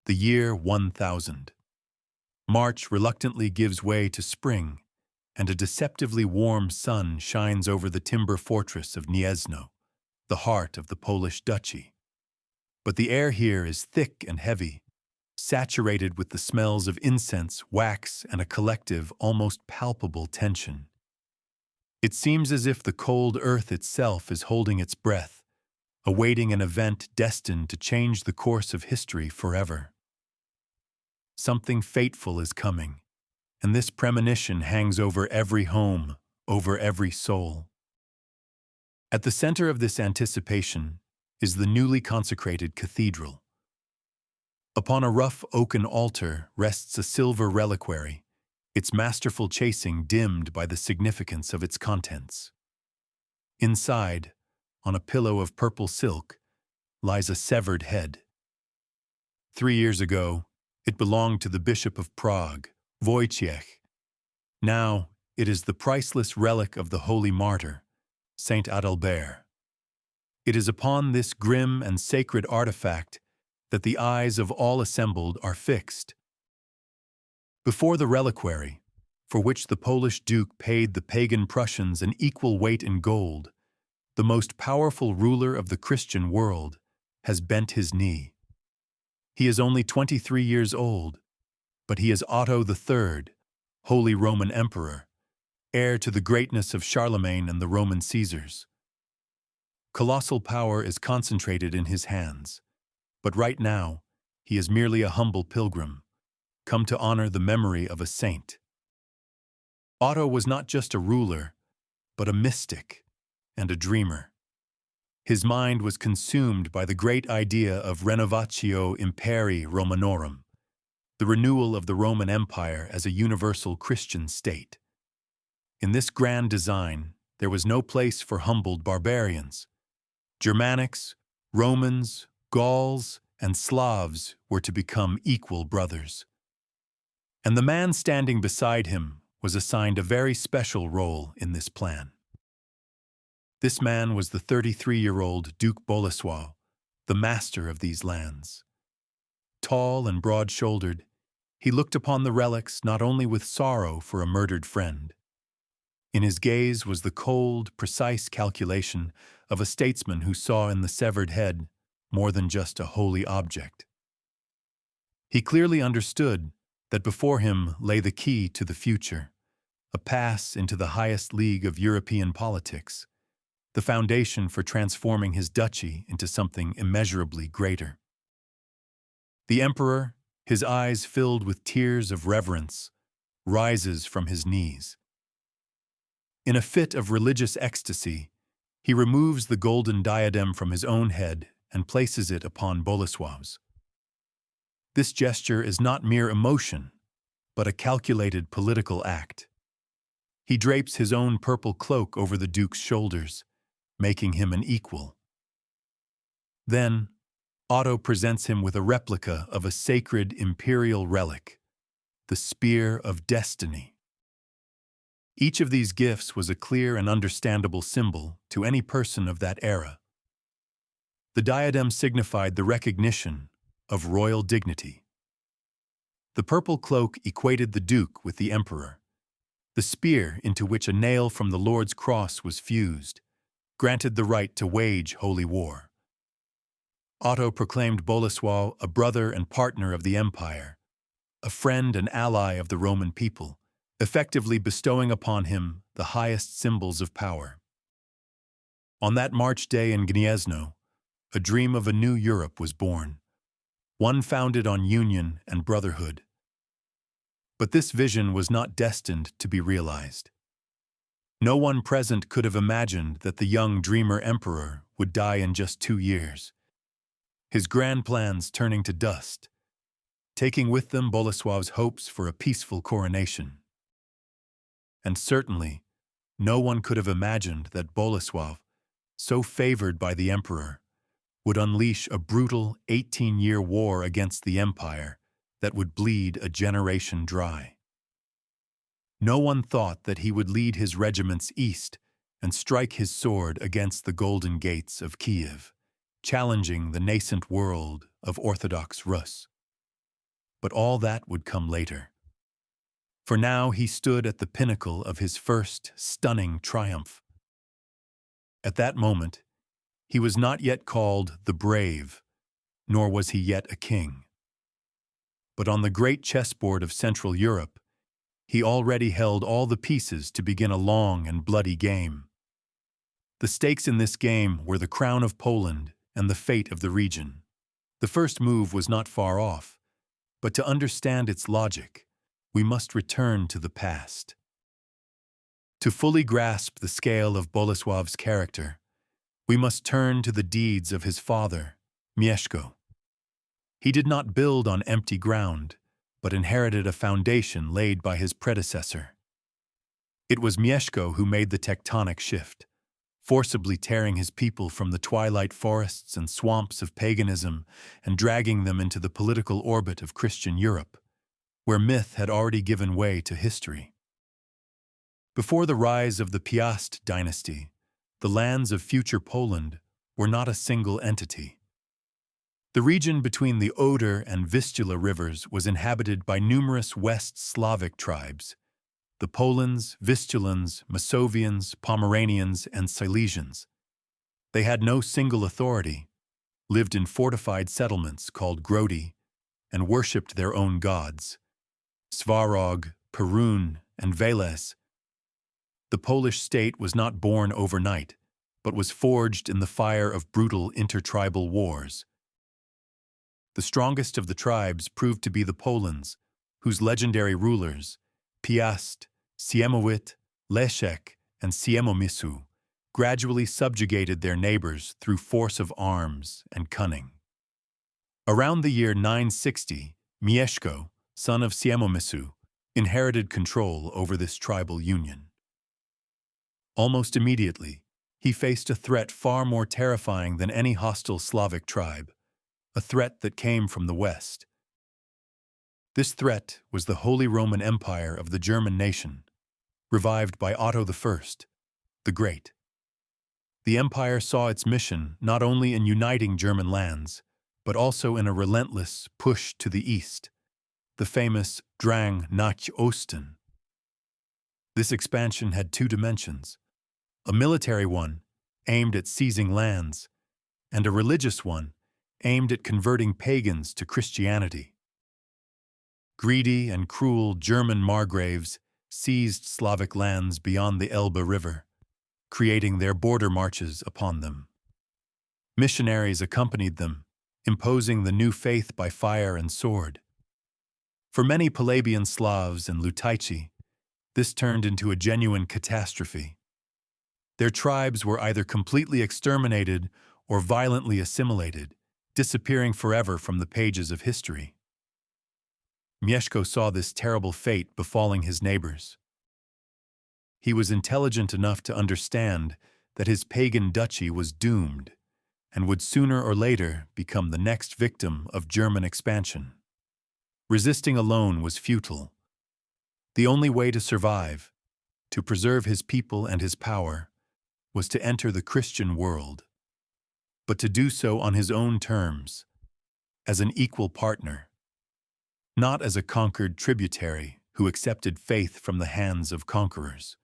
The year 1000. March reluctantly gives way to spring, and a deceptively warm sun shines over the timber fortress of Gniezno, the heart of the Polish duchy. But the air here is thick and heavy, saturated with the smells of incense, wax, and a collective, almost palpable tension. It seems as if the cold earth itself is holding its breath, awaiting an event destined to change the course of history forever. Something fateful is coming, and this premonition hangs over every home, over every soul. At the center of this anticipation is the newly consecrated cathedral. Upon a rough oaken altar rests a silver reliquary, its masterful chasing dimmed by the significance of its contents. Inside, on a pillow of purple silk, lies a severed head. 3 years ago, it belonged to the Bishop of Prague, Wojciech. Now, it is the priceless relic of the holy martyr, Saint Adalbert. It is upon this grim and sacred artifact that the eyes of all assembled are fixed. Before the reliquary, for which the Polish Duke paid the pagan Prussians an equal weight in gold, the most powerful ruler of the Christian world has bent his knee. He is only 23 years old, but he is Otto III, Holy Roman Emperor, heir to the greatness of Charlemagne and the Roman Caesars. Colossal power is concentrated in his hands, but right now he is merely a humble pilgrim, come to honor the memory of a saint. Otto was not just a ruler, but a mystic and a dreamer. His mind was consumed by the great idea of renovatio imperii Romanorum, the renewal of the Roman Empire as a universal Christian state. In this grand design, there was no place for humbled barbarians. Germanics, Romans, Gauls, and Slavs were to become equal brothers. And the man standing beside him was assigned a very special role in this plan. This man was the 33-year-old Duke Bolesław, the master of these lands. Tall and broad-shouldered, he looked upon the relics not only with sorrow for a murdered friend. In his gaze was the cold, precise calculation of a statesman who saw in the severed head more than just a holy object. He clearly understood that before him lay the key to the future, a pass into the highest league of European politics, the foundation for transforming his duchy into something immeasurably greater. The emperor, his eyes filled with tears of reverence, rises from his knees. In a fit of religious ecstasy, he removes the golden diadem from his own head and places it upon Bolesław's. This gesture is not mere emotion, but a calculated political act. He drapes his own purple cloak over the duke's shoulders, making him an equal. Then, Otto presents him with a replica of a sacred imperial relic, the Spear of Destiny. Each of these gifts was a clear and understandable symbol to any person of that era. The diadem signified the recognition of royal dignity. The purple cloak equated the duke with the emperor. The spear, into which a nail from the Lord's cross was fused, granted the right to wage holy war. Otto proclaimed Bolesław a brother and partner of the empire, a friend and ally of the Roman people, effectively bestowing upon him the highest symbols of power. On that March day in Gniezno, a dream of a new Europe was born, one founded on union and brotherhood. But this vision was not destined to be realized. No one present could have imagined that the young dreamer emperor would die in just 2 years, his grand plans turning to dust, taking with them Bolesław's hopes for a peaceful coronation. And certainly, no one could have imagined that Bolesław, so favored by the emperor, would unleash a brutal 18-year war against the empire that would bleed a generation dry. No one thought that he would lead his regiments east and strike his sword against the golden gates of Kiev, challenging the nascent world of Orthodox Rus. But all that would come later. For now he stood at the pinnacle of his first stunning triumph. At that moment, he was not yet called the Brave, nor was he yet a king. But on the great chessboard of Central Europe, he already held all the pieces to begin a long and bloody game. The stakes in this game were the crown of Poland and the fate of the region. The first move was not far off, but to understand its logic, we must return to the past. To fully grasp the scale of Bolesław's character, we must turn to the deeds of his father, Mieszko. He did not build on empty ground, but inherited a foundation laid by his predecessor. It was Mieszko who made the tectonic shift, forcibly tearing his people from the twilight forests and swamps of paganism and dragging them into the political orbit of Christian Europe, where myth had already given way to history. Before the rise of the Piast dynasty, the lands of future Poland were not a single entity. The region between the Oder and Vistula rivers was inhabited by numerous West Slavic tribes: the Polans, Vistulans, Masovians, Pomeranians, and Silesians. They had no single authority, lived in fortified settlements called grody, and worshipped their own gods: Svarog, Perun, and Veles. The Polish state was not born overnight, but was forged in the fire of brutal intertribal wars. The strongest of the tribes proved to be the Polans, whose legendary rulers, Piast, Siemowit, Leszek, and Siemomysł, gradually subjugated their neighbors through force of arms and cunning. Around the year 960, Mieszko, son of Siemomysł, inherited control over this tribal union. Almost immediately, he faced a threat far more terrifying than any hostile Slavic tribe, a threat that came from the West. This threat was the Holy Roman Empire of the German nation, revived by Otto I, the Great. The empire saw its mission not only in uniting German lands, but also in a relentless push to the east, the famous Drang nach Osten. This expansion had two dimensions: a military one, aimed at seizing lands, and a religious one, aimed at converting pagans to Christianity. Greedy and cruel German margraves seized Slavic lands beyond the Elbe River, creating their border marches upon them. Missionaries accompanied them, imposing the new faith by fire and sword. For many Palabian Slavs and Lutaici, this turned into a genuine catastrophe. Their tribes were either completely exterminated or violently assimilated, disappearing forever from the pages of history. Mieszko saw this terrible fate befalling his neighbors. He was intelligent enough to understand that his pagan duchy was doomed and would sooner or later become the next victim of German expansion. Resisting alone was futile. The only way to survive, to preserve his people and his power, was to enter the Christian world, but to do so on his own terms, as an equal partner, not as a conquered tributary who accepted faith from the hands of conquerors.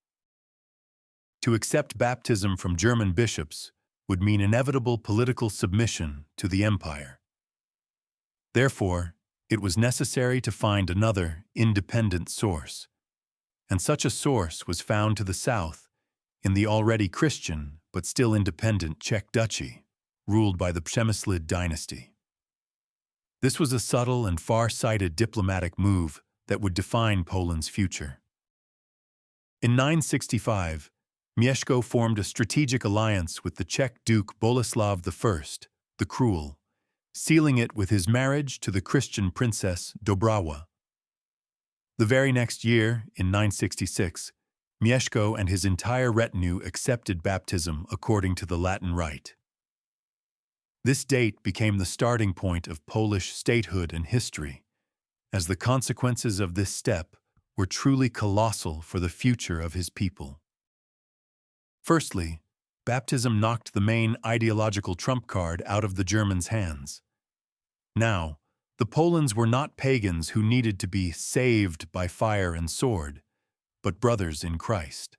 To accept baptism from German bishops would mean inevitable political submission to the empire. Therefore, it was necessary to find another independent source, and such a source was found to the south in the already Christian but still independent Czech Duchy, ruled by the Przemyslid dynasty. This was a subtle and far-sighted diplomatic move that would define Poland's future. In 965, Mieszko formed a strategic alliance with the Czech Duke Bolesław I, the Cruel, sealing it with his marriage to the Christian princess Dobrawa. The very next year, in 966, Mieszko and his entire retinue accepted baptism according to the Latin rite. This date became the starting point of Polish statehood and history, as the consequences of this step were truly colossal for the future of his people. Firstly, baptism knocked the main ideological trump card out of the Germans' hands. Now, The Polans were not pagans who needed to be saved by fire and sword, but brothers in Christ.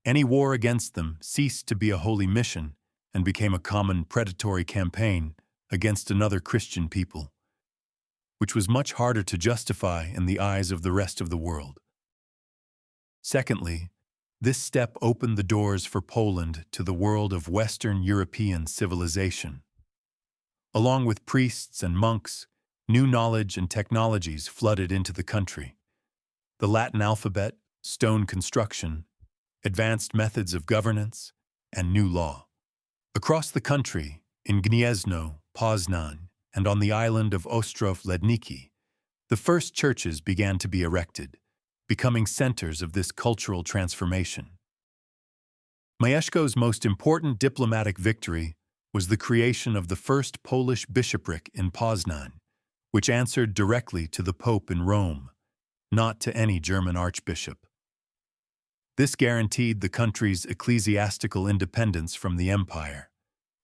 Any war against them ceased to be a holy mission and became a common predatory campaign against another Christian people, which was much harder to justify in the eyes of the rest of the world. Secondly, this step opened the doors for Poland to the world of Western European civilization. Along with priests and monks, new knowledge and technologies flooded into the country. The Latin alphabet, stone construction, advanced methods of governance, and new law. Across the country, in Gniezno, Poznan, and on the island of Ostrov Ledniki, the first churches began to be erected, becoming centers of this cultural transformation. Mieszko's most important diplomatic victory was the creation of the first Polish bishopric in Poznan, which answered directly to the Pope in Rome, not to any German archbishop. This guaranteed the country's ecclesiastical independence from the empire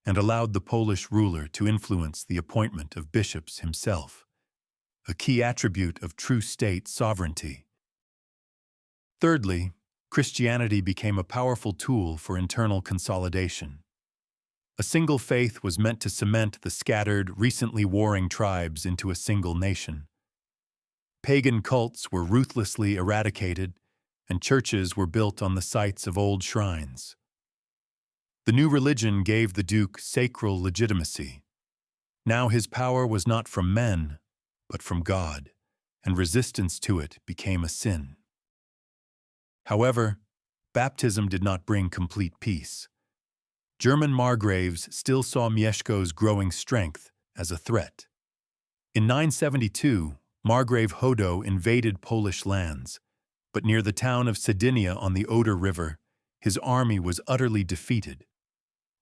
and allowed the Polish ruler to influence the appointment of bishops himself, a key attribute of true state sovereignty. Thirdly, Christianity became a powerful tool for internal consolidation. A single faith was meant to cement the scattered, recently warring tribes into a single nation. Pagan cults were ruthlessly eradicated, and churches were built on the sites of old shrines. The new religion gave the Duke sacral legitimacy. Now his power was not from men, but from God, and resistance to it became a sin. However, baptism did not bring complete peace. German margraves still saw Mieszko's growing strength as a threat. In 972, Margrave Hodo invaded Polish lands, but near the town of Sedynia on the Oder River, his army was utterly defeated.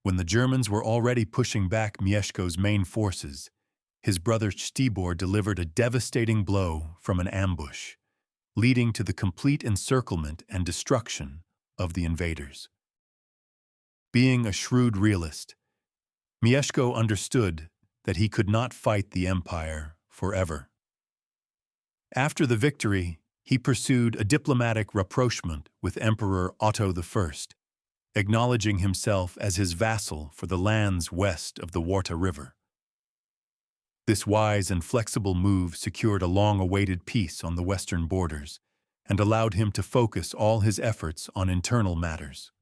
When the Germans were already pushing back Mieszko's main forces, his brother Ctibor delivered a devastating blow from an ambush, leading to the complete encirclement and destruction of the invaders. Being a shrewd realist, Mieszko understood that he could not fight the empire forever. After the victory, he pursued a diplomatic rapprochement with Emperor Otto I, acknowledging himself as his vassal for the lands west of the Warta River. This wise and flexible move secured a long-awaited peace on the western borders and allowed him to focus all his efforts on internal matters.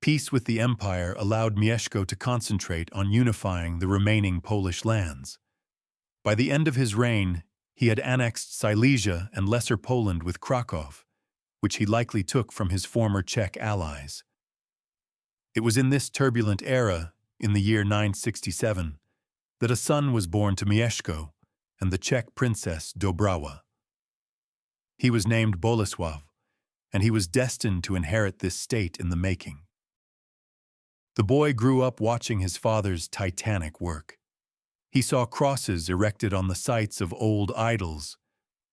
Peace with the empire allowed Mieszko to concentrate on unifying the remaining Polish lands. By the end of his reign, he had annexed Silesia and Lesser Poland with Kraków, which he likely took from his former Czech allies. It was in this turbulent era, in the year 967, that a son was born to Mieszko and the Czech princess Dobrawa. He was named Bolesław, and he was destined to inherit this state in the making. The boy grew up watching his father's titanic work. He saw crosses erected on the sites of old idols,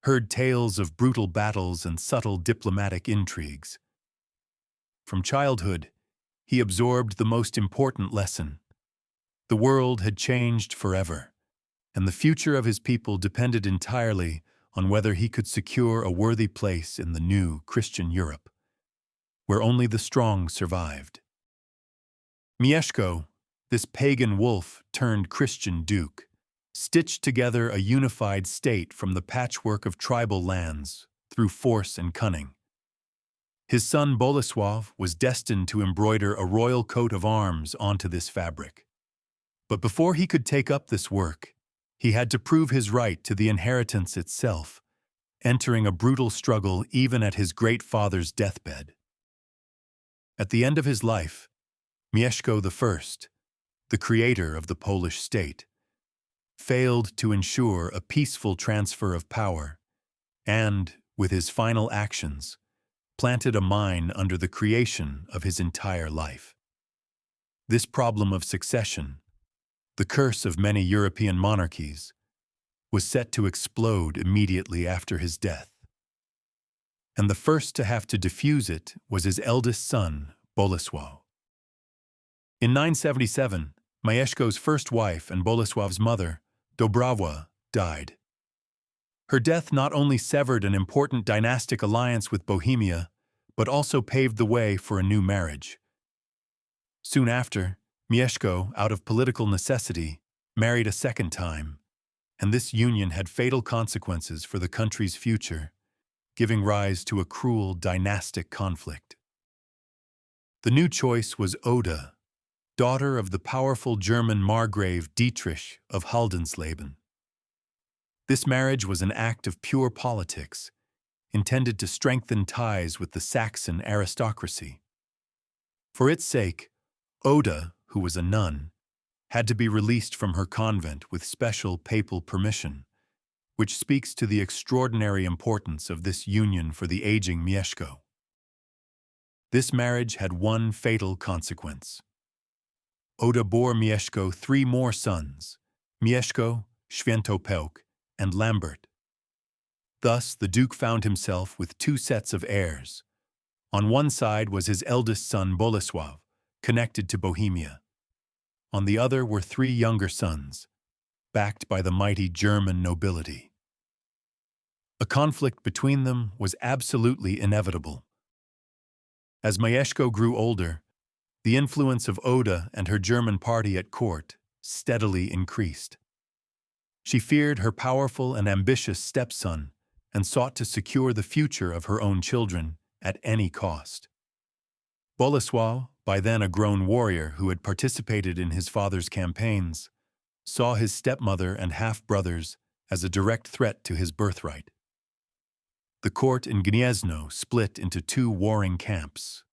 heard tales of brutal battles and subtle diplomatic intrigues. From childhood, he absorbed the most important lesson. The world had changed forever, and the future of his people depended entirely on whether he could secure a worthy place in the new Christian Europe, where only the strong survived. Mieszko, this pagan wolf turned Christian duke, stitched together a unified state from the patchwork of tribal lands through force and cunning. His son Bolesław was destined to embroider a royal coat of arms onto this fabric. But before he could take up this work, he had to prove his right to the inheritance itself, entering a brutal struggle even at his great father's deathbed. At the end of his life, Mieszko I, the creator of the Polish state, failed to ensure a peaceful transfer of power and, with his final actions, planted a mine under the creation of his entire life. This problem of succession, the curse of many European monarchies, was set to explode immediately after his death. And the first to have to defuse it was his eldest son, Bolesław. In 977, Mieszko's first wife and Bolesław's mother, Dobrawa, died. Her death not only severed an important dynastic alliance with Bohemia, but also paved the way for a new marriage. Soon after, Mieszko, out of political necessity, married a second time, and this union had fatal consequences for the country's future, giving rise to a cruel dynastic conflict. The new choice was Oda, daughter of the powerful German Margrave Dietrich of Haldensleben. This marriage was an act of pure politics, intended to strengthen ties with the Saxon aristocracy. For its sake, Oda, who was a nun, had to be released from her convent with special papal permission, which speaks to the extraordinary importance of this union for the aging Mieszko. This marriage had one fatal consequence. Oda bore Mieszko 3 more sons, Mieszko, Sviatopolk, and Lambert. Thus, the Duke found himself with 2 sets of heirs. On one side was his eldest son Bolesław, connected to Bohemia. On the other were 3 younger sons, backed by the mighty German nobility. A conflict between them was absolutely inevitable. As Mieszko grew older, the influence of Oda and her German party at court steadily increased. She feared her powerful and ambitious stepson and sought to secure the future of her own children at any cost. Bolesław, by then a grown warrior who had participated in his father's campaigns, saw his stepmother and half-brothers as a direct threat to his birthright. The court in Gniezno split into 2 warring camps.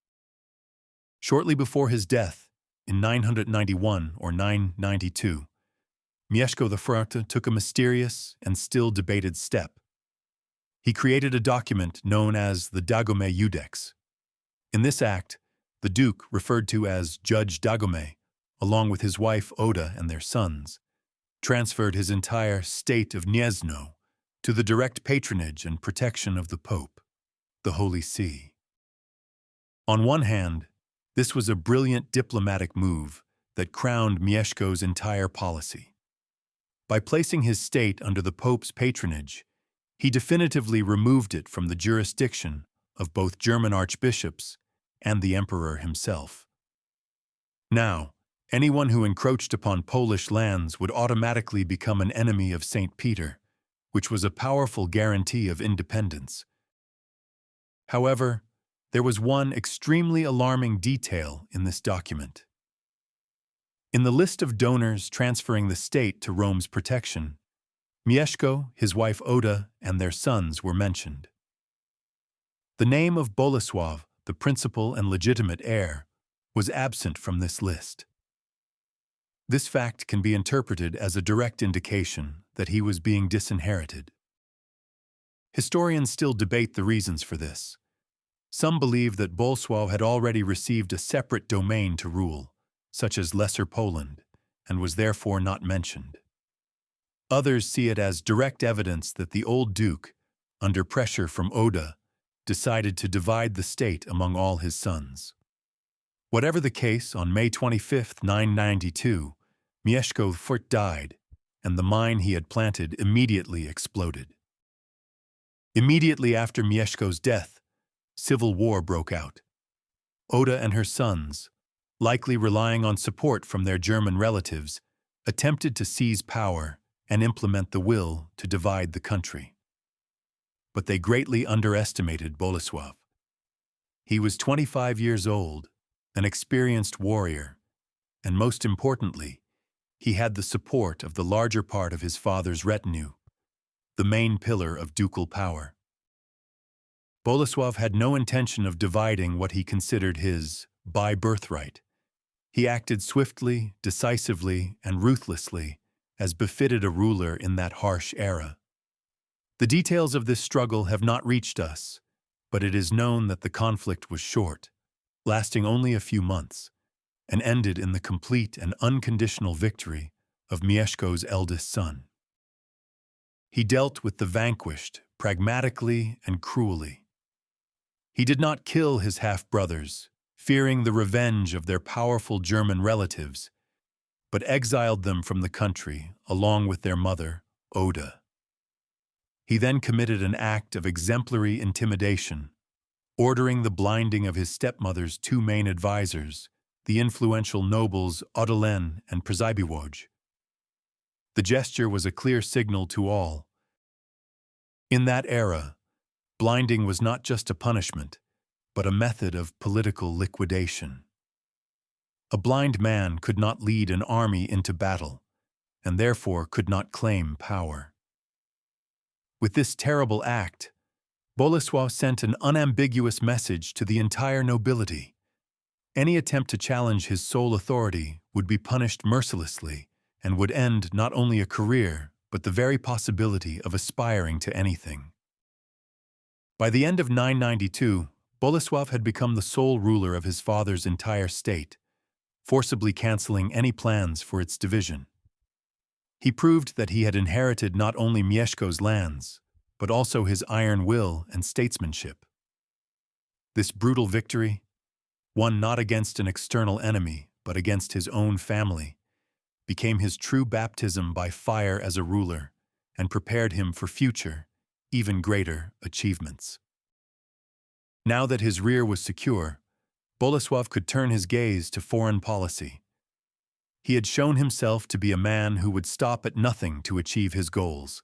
Shortly before his death, in 991 or 992, Mieszko I took a mysterious and still debated step. He created a document known as the Dagome Judex. In this act, the Duke, referred to as Judge Dagome, along with his wife Oda and their sons, transferred his entire state of Gniezno to the direct patronage and protection of the Pope, the Holy See. On one hand, this was a brilliant diplomatic move that crowned Mieszko's entire policy. By placing his state under the Pope's patronage, he definitively removed it from the jurisdiction of both German archbishops and the emperor himself. Now, anyone who encroached upon Polish lands would automatically become an enemy of St. Peter, which was a powerful guarantee of independence. However, there was one extremely alarming detail in this document. In the list of donors transferring the state to Rome's protection, Mieszko, his wife Oda, and their sons were mentioned. The name of Bolesław, the principal and legitimate heir, was absent from this list. This fact can be interpreted as a direct indication that he was being disinherited. Historians still debate the reasons for this. Some believe that Bolesław had already received a separate domain to rule, such as Lesser Poland, and was therefore not mentioned. Others see it as direct evidence that the old duke, under pressure from Oda, decided to divide the state among all his sons. Whatever the case, on May 25, 992, Mieszko I died, and the mine he had planted immediately exploded. Immediately after Mieszko's death, civil war broke out. Oda and her sons, likely relying on support from their German relatives, attempted to seize power and implement the will to divide the country. But they greatly underestimated Bolesław. He was 25 years old, an experienced warrior, and most importantly, he had the support of the larger part of his father's retinue, the main pillar of ducal power. Bolesław had no intention of dividing what he considered his by birthright. He acted swiftly, decisively, and ruthlessly, as befitted a ruler in that harsh era. The details of this struggle have not reached us, but it is known that the conflict was short, lasting only a few months, and ended in the complete and unconditional victory of Mieszko's eldest son. He dealt with the vanquished pragmatically and cruelly. He did not kill his half-brothers, fearing the revenge of their powerful German relatives. but exiled them from the country along with their mother, Oda. He then committed an act of exemplary intimidation, ordering the blinding of his stepmother's two main advisors, the influential nobles Odalen and Przybyłoj. The gesture was a clear signal to all. In that era, blinding was not just a punishment, but a method of political liquidation. A blind man could not lead an army into battle, and therefore could not claim power. With this terrible act, Bolesław sent an unambiguous message to the entire nobility. Any attempt to challenge his sole authority would be punished mercilessly and would end not only a career, but the very possibility of aspiring to anything. By the end of 992, Bolesław had become the sole ruler of his father's entire state, forcibly cancelling any plans for its division. He proved that he had inherited not only Mieszko's lands, but also his iron will and statesmanship. This brutal victory, won not against an external enemy, but against his own family, became his true baptism by fire as a ruler and prepared him for future, even greater achievements. Now that his rear was secure, Bolesław could turn his gaze to foreign policy. He had shown himself to be a man who would stop at nothing to achieve his goals.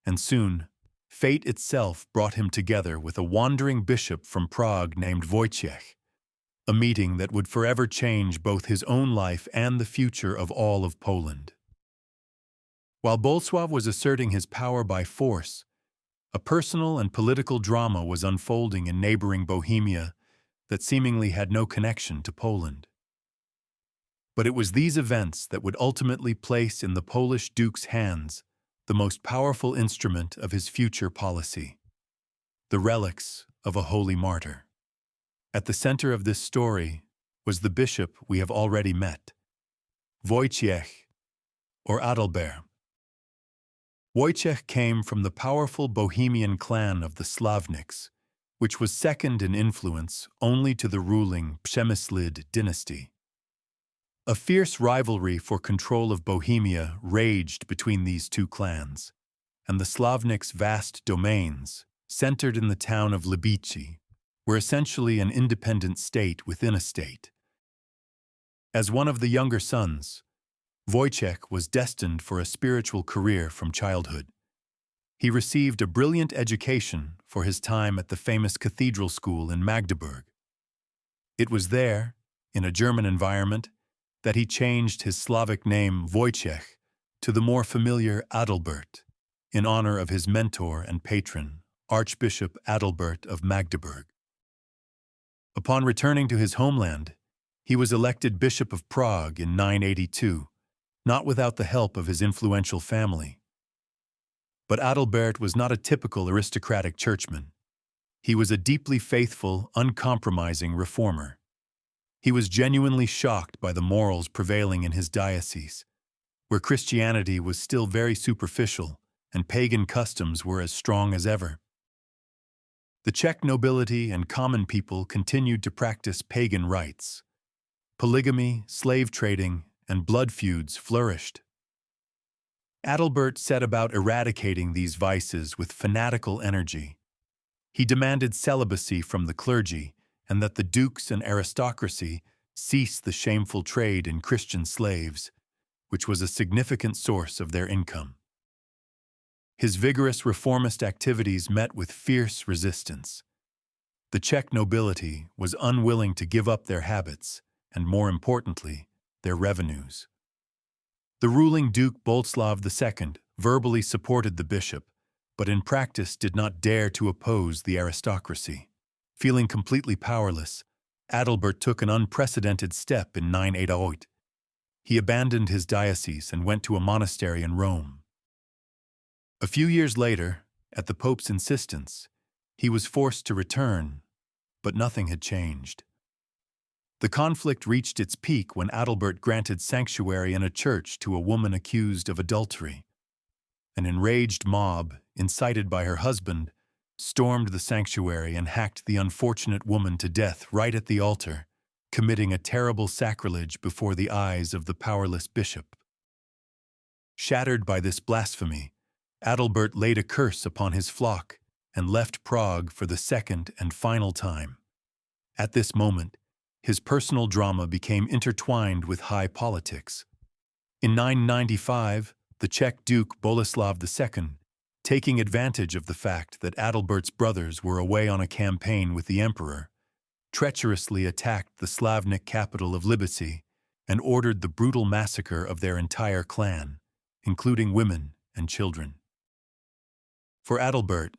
And soon, fate itself brought him together with a wandering bishop from Prague named Wojciech, a meeting that would forever change both his own life and the future of all of Poland. While Bolesław was asserting his power by force, a personal and political drama was unfolding in neighboring Bohemia that seemingly had no connection to Poland. But it was these events that would ultimately place in the Polish duke's hands the most powerful instrument of his future policy, the relics of a holy martyr. At the center of this story was the bishop we have already met, Wojciech, or Adalbert. Wojciech came from the powerful Bohemian clan of the Slavniks, which was second in influence only to the ruling Przemyslid dynasty. A fierce rivalry for control of Bohemia raged between these two clans, and the Slavniks' vast domains, centered in the town of Libici, were essentially an independent state within a state. As one of the younger sons, Wojciech was destined for a spiritual career from childhood. He received a brilliant education for his time at the famous cathedral school in Magdeburg. It was there, in a German environment, that he changed his Slavic name Wojciech to the more familiar Adalbert, in honor of his mentor and patron, Archbishop Adalbert of Magdeburg. Upon returning to his homeland, he was elected Bishop of Prague in 982, not without the help of his influential family. But Adalbert was not a typical aristocratic churchman. He was a deeply faithful, uncompromising reformer. He was genuinely shocked by the morals prevailing in his diocese, where Christianity was still very superficial and pagan customs were as strong as ever. The Czech nobility and common people continued to practice pagan rites. Polygamy, slave trading, and blood feuds flourished. Adalbert set about eradicating these vices with fanatical energy. He demanded celibacy from the clergy and that the dukes and aristocracy cease the shameful trade in Christian slaves, which was a significant source of their income. His vigorous reformist activities met with fierce resistance. The Czech nobility was unwilling to give up their habits and, more importantly, their revenues. The ruling Duke Bolesław II verbally supported the bishop, but in practice did not dare to oppose the aristocracy. Feeling completely powerless, Adalbert took an unprecedented step in 988. He abandoned his diocese and went to a monastery in Rome. A few years later, at the Pope's insistence, he was forced to return, but nothing had changed. The conflict reached its peak when Adalbert granted sanctuary in a church to a woman accused of adultery. An enraged mob, incited by her husband, stormed the sanctuary and hacked the unfortunate woman to death right at the altar, committing a terrible sacrilege before the eyes of the powerless bishop. Shattered by this blasphemy, Adalbert laid a curse upon his flock and left Prague for the second and final time. At this moment, his personal drama became intertwined with high politics. In 995, the Czech Duke Bolesław II, taking advantage of the fact that Adalbert's brothers were away on a campaign with the emperor, treacherously attacked the Slavnik capital of Libici and ordered the brutal massacre of their entire clan, including women and children. For Adalbert,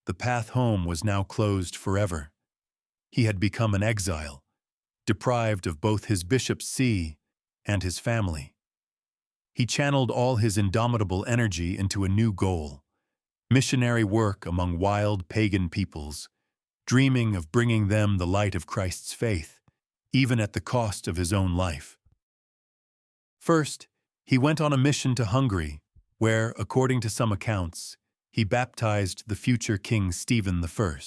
the path home was now closed forever. He had become an exile, deprived of both his bishop's see and his family. He channeled all his indomitable energy into a new goal: missionary work among wild pagan peoples, dreaming of bringing them the light of Christ's faith, even at the cost of his own life. First, he went on a mission to Hungary, where, according to some accounts, he baptized the future King Stephen I.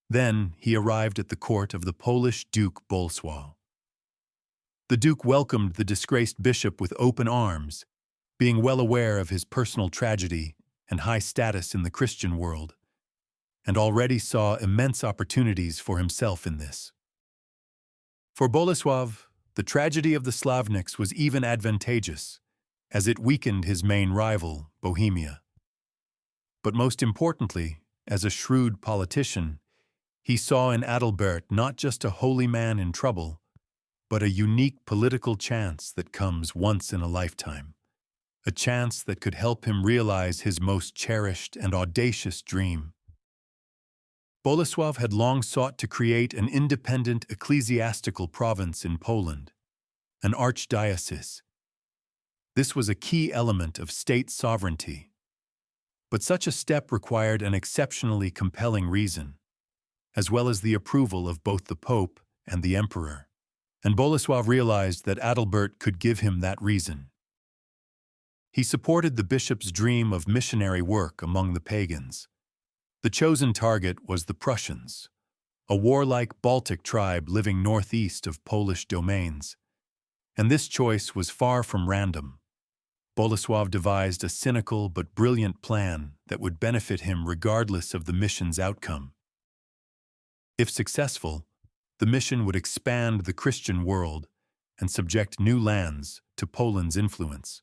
Then he arrived at the court of the Polish Duke Bolesław. The Duke welcomed the disgraced bishop with open arms, being well aware of his personal tragedy and high status in the Christian world, and already saw immense opportunities for himself in this. For Bolesław, the tragedy of the Slavniks was even advantageous, as it weakened his main rival, Bohemia. But most importantly, as a shrewd politician, he saw in Adalbert not just a holy man in trouble, but a unique political chance that comes once in a lifetime, a chance that could help him realize his most cherished and audacious dream. Bolesław had long sought to create an independent ecclesiastical province in Poland, an archdiocese. This was a key element of state sovereignty. But such a step required an exceptionally compelling reason, as well as the approval of both the Pope and the Emperor. And Bolesław realized that Adalbert could give him that reason. He supported the bishop's dream of missionary work among the pagans. The chosen target was the Prussians, a warlike Baltic tribe living northeast of Polish domains. And this choice was far from random. Bolesław devised a cynical but brilliant plan that would benefit him regardless of the mission's outcome. If successful, the mission would expand the Christian world and subject new lands to Poland's influence.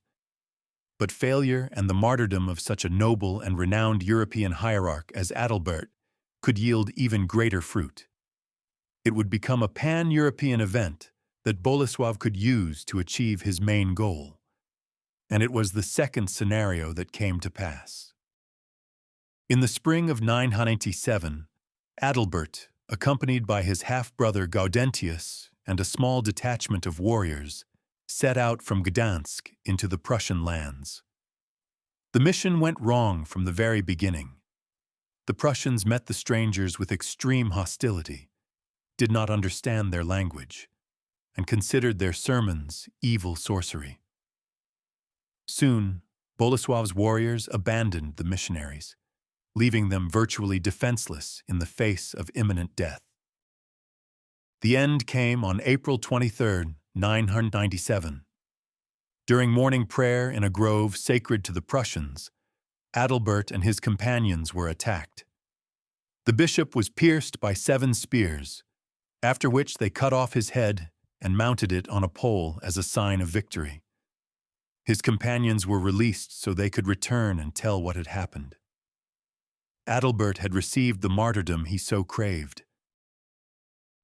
But failure and the martyrdom of such a noble and renowned European hierarch as Adalbert could yield even greater fruit. It would become a pan-European event that Bolesław could use to achieve his main goal. And it was the second scenario that came to pass. In the spring of 997, Adalbert, accompanied by his half-brother Gaudentius and a small detachment of warriors, set out from Gdansk into the Prussian lands. The mission went wrong from the very beginning. The Prussians met the strangers with extreme hostility, did not understand their language, and considered their sermons evil sorcery. Soon, Bolesław's warriors abandoned the missionaries, leaving them virtually defenseless in the face of imminent death. The end came on April 23, 997. During morning prayer in a grove sacred to the Prussians, Adalbert and his companions were attacked. The bishop was pierced by 7 spears, after which they cut off his head and mounted it on a pole as a sign of victory. His companions were released so they could return and tell what had happened. Adalbert had received the martyrdom he so craved.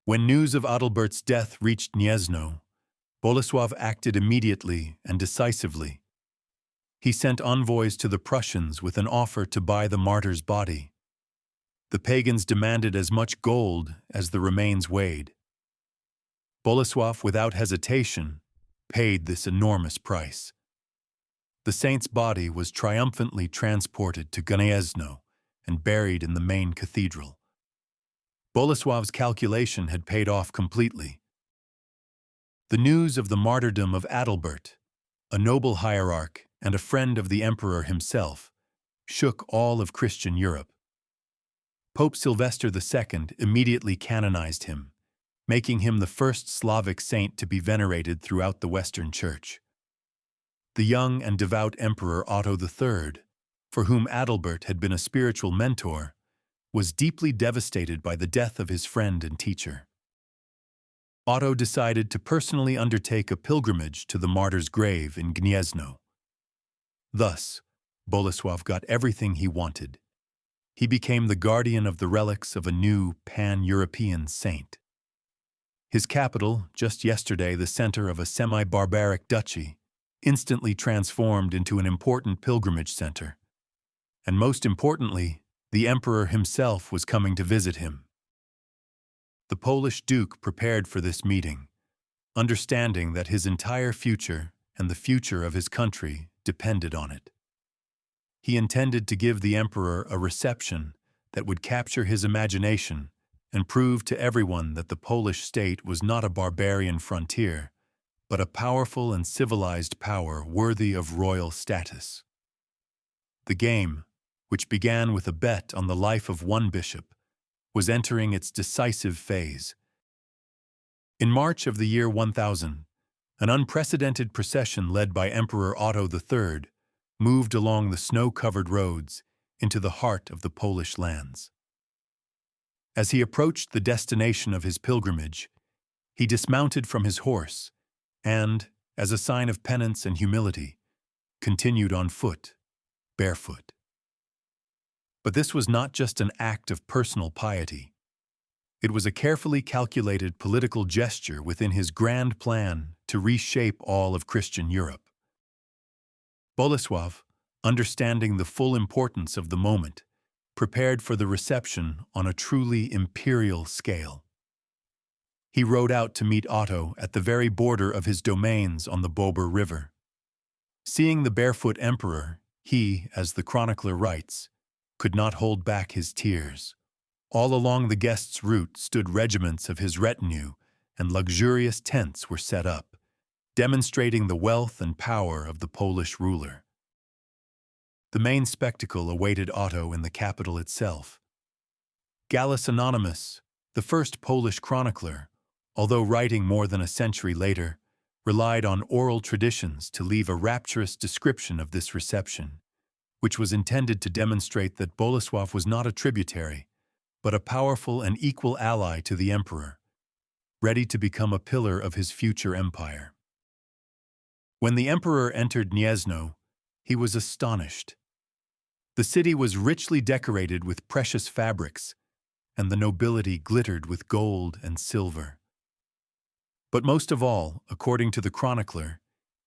When news of Adalbert's death reached Gniezno, Bolesław acted immediately and decisively. He sent envoys to the Prussians with an offer to buy the martyr's body. The pagans demanded as much gold as the remains weighed. Bolesław, without hesitation, paid this enormous price. The saint's body was triumphantly transported to Gniezno and buried in the main cathedral. Bolesław's calculation had paid off completely. The news of the martyrdom of Adalbert, a noble hierarch and a friend of the emperor himself, shook all of Christian Europe. Pope Sylvester II immediately canonized him, making him the first Slavic saint to be venerated throughout the Western Church. The young and devout Emperor Otto III, for whom Adalbert had been a spiritual mentor, was deeply devastated by the death of his friend and teacher. Otto decided to personally undertake a pilgrimage to the martyr's grave in Gniezno. Thus, Bolesław got everything he wanted. He became the guardian of the relics of a new pan-European saint. His capital, just yesterday the center of a semi-barbaric duchy, instantly transformed into an important pilgrimage center. And most importantly, the emperor himself was coming to visit him. The Polish duke prepared for this meeting, understanding that his entire future and the future of his country depended on it. He intended to give the emperor a reception that would capture his imagination and prove to everyone that the Polish state was not a barbarian frontier, but a powerful and civilized power worthy of royal status. The game, which began with a bet on the life of one bishop, was entering its decisive phase. In March of the year 1000, an unprecedented procession led by Emperor Otto III moved along the snow-covered roads into the heart of the Polish lands. As he approached the destination of his pilgrimage, he dismounted from his horse and, as a sign of penance and humility, continued on foot, barefoot. But this was not just an act of personal piety. It was a carefully calculated political gesture within his grand plan to reshape all of Christian Europe. Bolesław, understanding the full importance of the moment, prepared for the reception on a truly imperial scale. He rode out to meet Otto at the very border of his domains on the Bober River. Seeing the barefoot emperor, he, as the chronicler writes, could not hold back his tears. All along the guest's route stood regiments of his retinue, and luxurious tents were set up, demonstrating the wealth and power of the Polish ruler. The main spectacle awaited Otto in the capital itself. Gallus Anonymous, the first Polish chronicler, although writing more than a century later, relied on oral traditions to leave a rapturous description of this reception, which was intended to demonstrate that Bolesław was not a tributary, but a powerful and equal ally to the emperor, ready to become a pillar of his future empire. When the emperor entered Gniezno, he was astonished. The city was richly decorated with precious fabrics, and the nobility glittered with gold and silver. But most of all, according to the chronicler,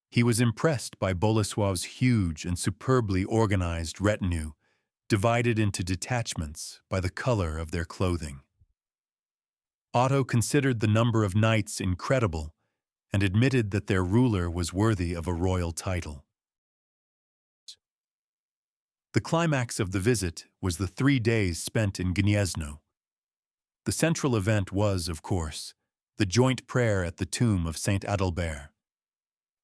he was impressed by Bolesław's huge and superbly organized retinue, divided into detachments by the color of their clothing. Otto considered the number of knights incredible and admitted that their ruler was worthy of a royal title. The climax of the visit was the 3 days spent in Gniezno. The central event was, of course, the joint prayer at the tomb of Saint Adalbert.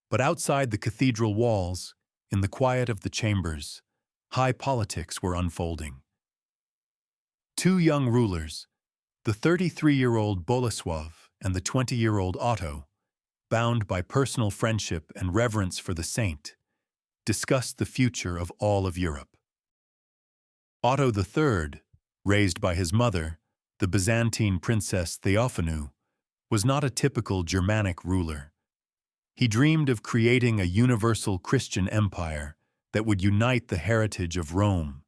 But outside the cathedral walls, in the quiet of the chambers, high politics were unfolding. Two young rulers, the 33-year-old Bolesław and the 20-year-old Otto, bound by personal friendship and reverence for the saint, discussed the future of all of Europe. Otto III, raised by his mother, the Byzantine princess Theophanu, was not a typical Germanic ruler. He dreamed of creating a universal Christian empire that would unite the heritage of Rome,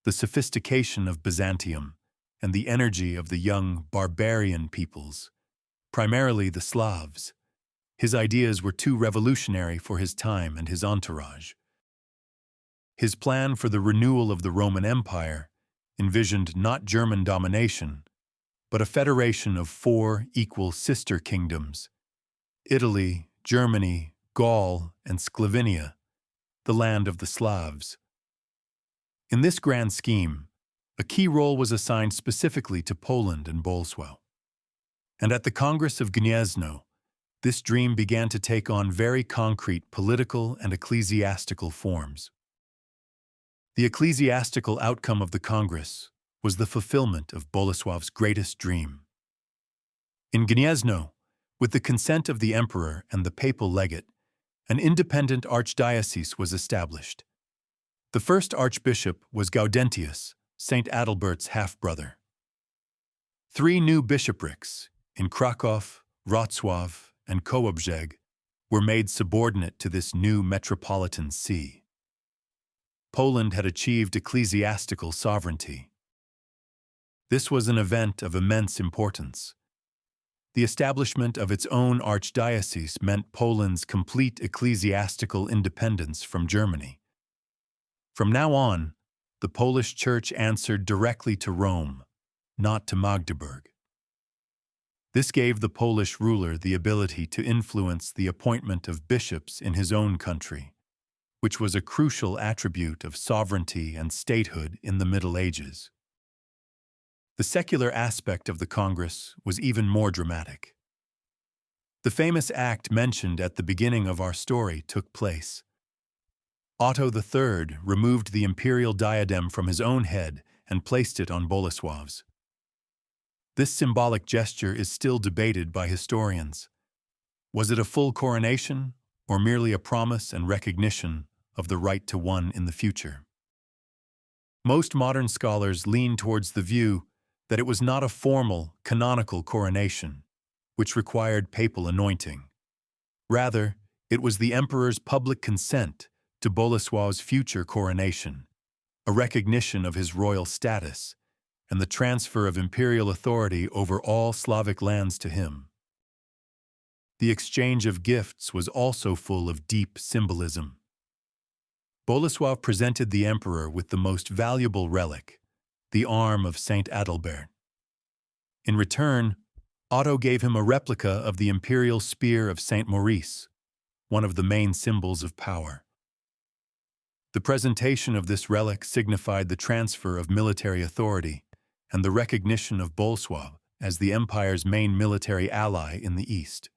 the sophistication of Byzantium, and the energy of the young barbarian peoples, primarily the Slavs. His ideas were too revolutionary for his time and his entourage. His plan for the renewal of the Roman Empire envisioned not German domination, but a federation of 4 equal sister kingdoms: Italy, Germany, Gaul, and Sclavinia, the land of the Slavs. In this grand scheme, a key role was assigned specifically to Poland and Bolesław. And at the Congress of Gniezno, this dream began to take on very concrete political and ecclesiastical forms. The ecclesiastical outcome of the Congress was the fulfillment of Bolesław's greatest dream. In Gniezno, with the consent of the emperor and the papal legate, an independent archdiocese was established. The first archbishop was Gaudentius, St. Adalbert's half-brother. 3 new bishoprics, in Krakow, Wrocław, and Kołobrzeg, were made subordinate to this new metropolitan see. Poland had achieved ecclesiastical sovereignty. This was an event of immense importance. The establishment of its own archdiocese meant Poland's complete ecclesiastical independence from Germany. From now on, the Polish Church answered directly to Rome, not to Magdeburg. This gave the Polish ruler the ability to influence the appointment of bishops in his own country, which was a crucial attribute of sovereignty and statehood in the Middle Ages. The secular aspect of the Congress was even more dramatic. The famous act mentioned at the beginning of our story took place. Otto III removed the imperial diadem from his own head and placed it on Bolesław's. This symbolic gesture is still debated by historians. Was it a full coronation, or merely a promise and recognition of the right to one in the future? Most modern scholars lean towards the view that it was not a formal, canonical coronation, which required papal anointing. Rather, it was the emperor's public consent to Bolesław's future coronation, a recognition of his royal status, and the transfer of imperial authority over all Slavic lands to him. The exchange of gifts was also full of deep symbolism. Bolesław presented the emperor with the most valuable relic, the arm of St. Adalbert. In return, Otto gave him a replica of the imperial spear of St. Maurice, one of the main symbols of power. The presentation of this relic signified the transfer of military authority and the recognition of Bolesław as the empire's main military ally in the east.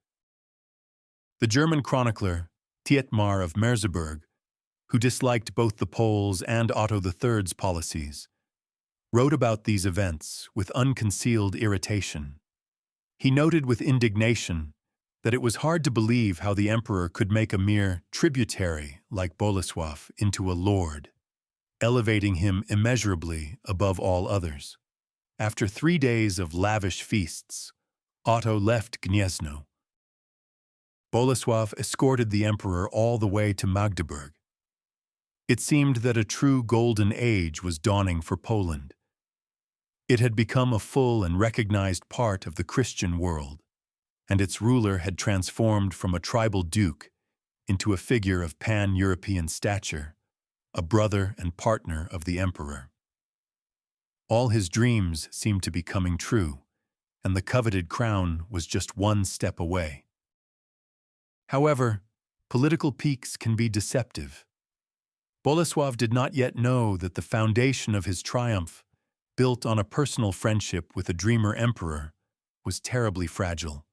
The German chronicler, Thietmar of Merseburg, who disliked both the Poles and Otto III's policies, wrote about these events with unconcealed irritation. He noted with indignation that it was hard to believe how the emperor could make a mere tributary like Bolesław into a lord, elevating him immeasurably above all others. After 3 days of lavish feasts, Otto left Gniezno. Bolesław escorted the emperor all the way to Magdeburg. It seemed that a true golden age was dawning for Poland. It had become a full and recognized part of the Christian world, and its ruler had transformed from a tribal duke into a figure of pan-European stature, a brother and partner of the emperor. All his dreams seemed to be coming true, and the coveted crown was just one step away. However, political peaks can be deceptive. Bolesław did not yet know that the foundation of his triumph, built on a personal friendship with a dreamer emperor, was terribly fragile.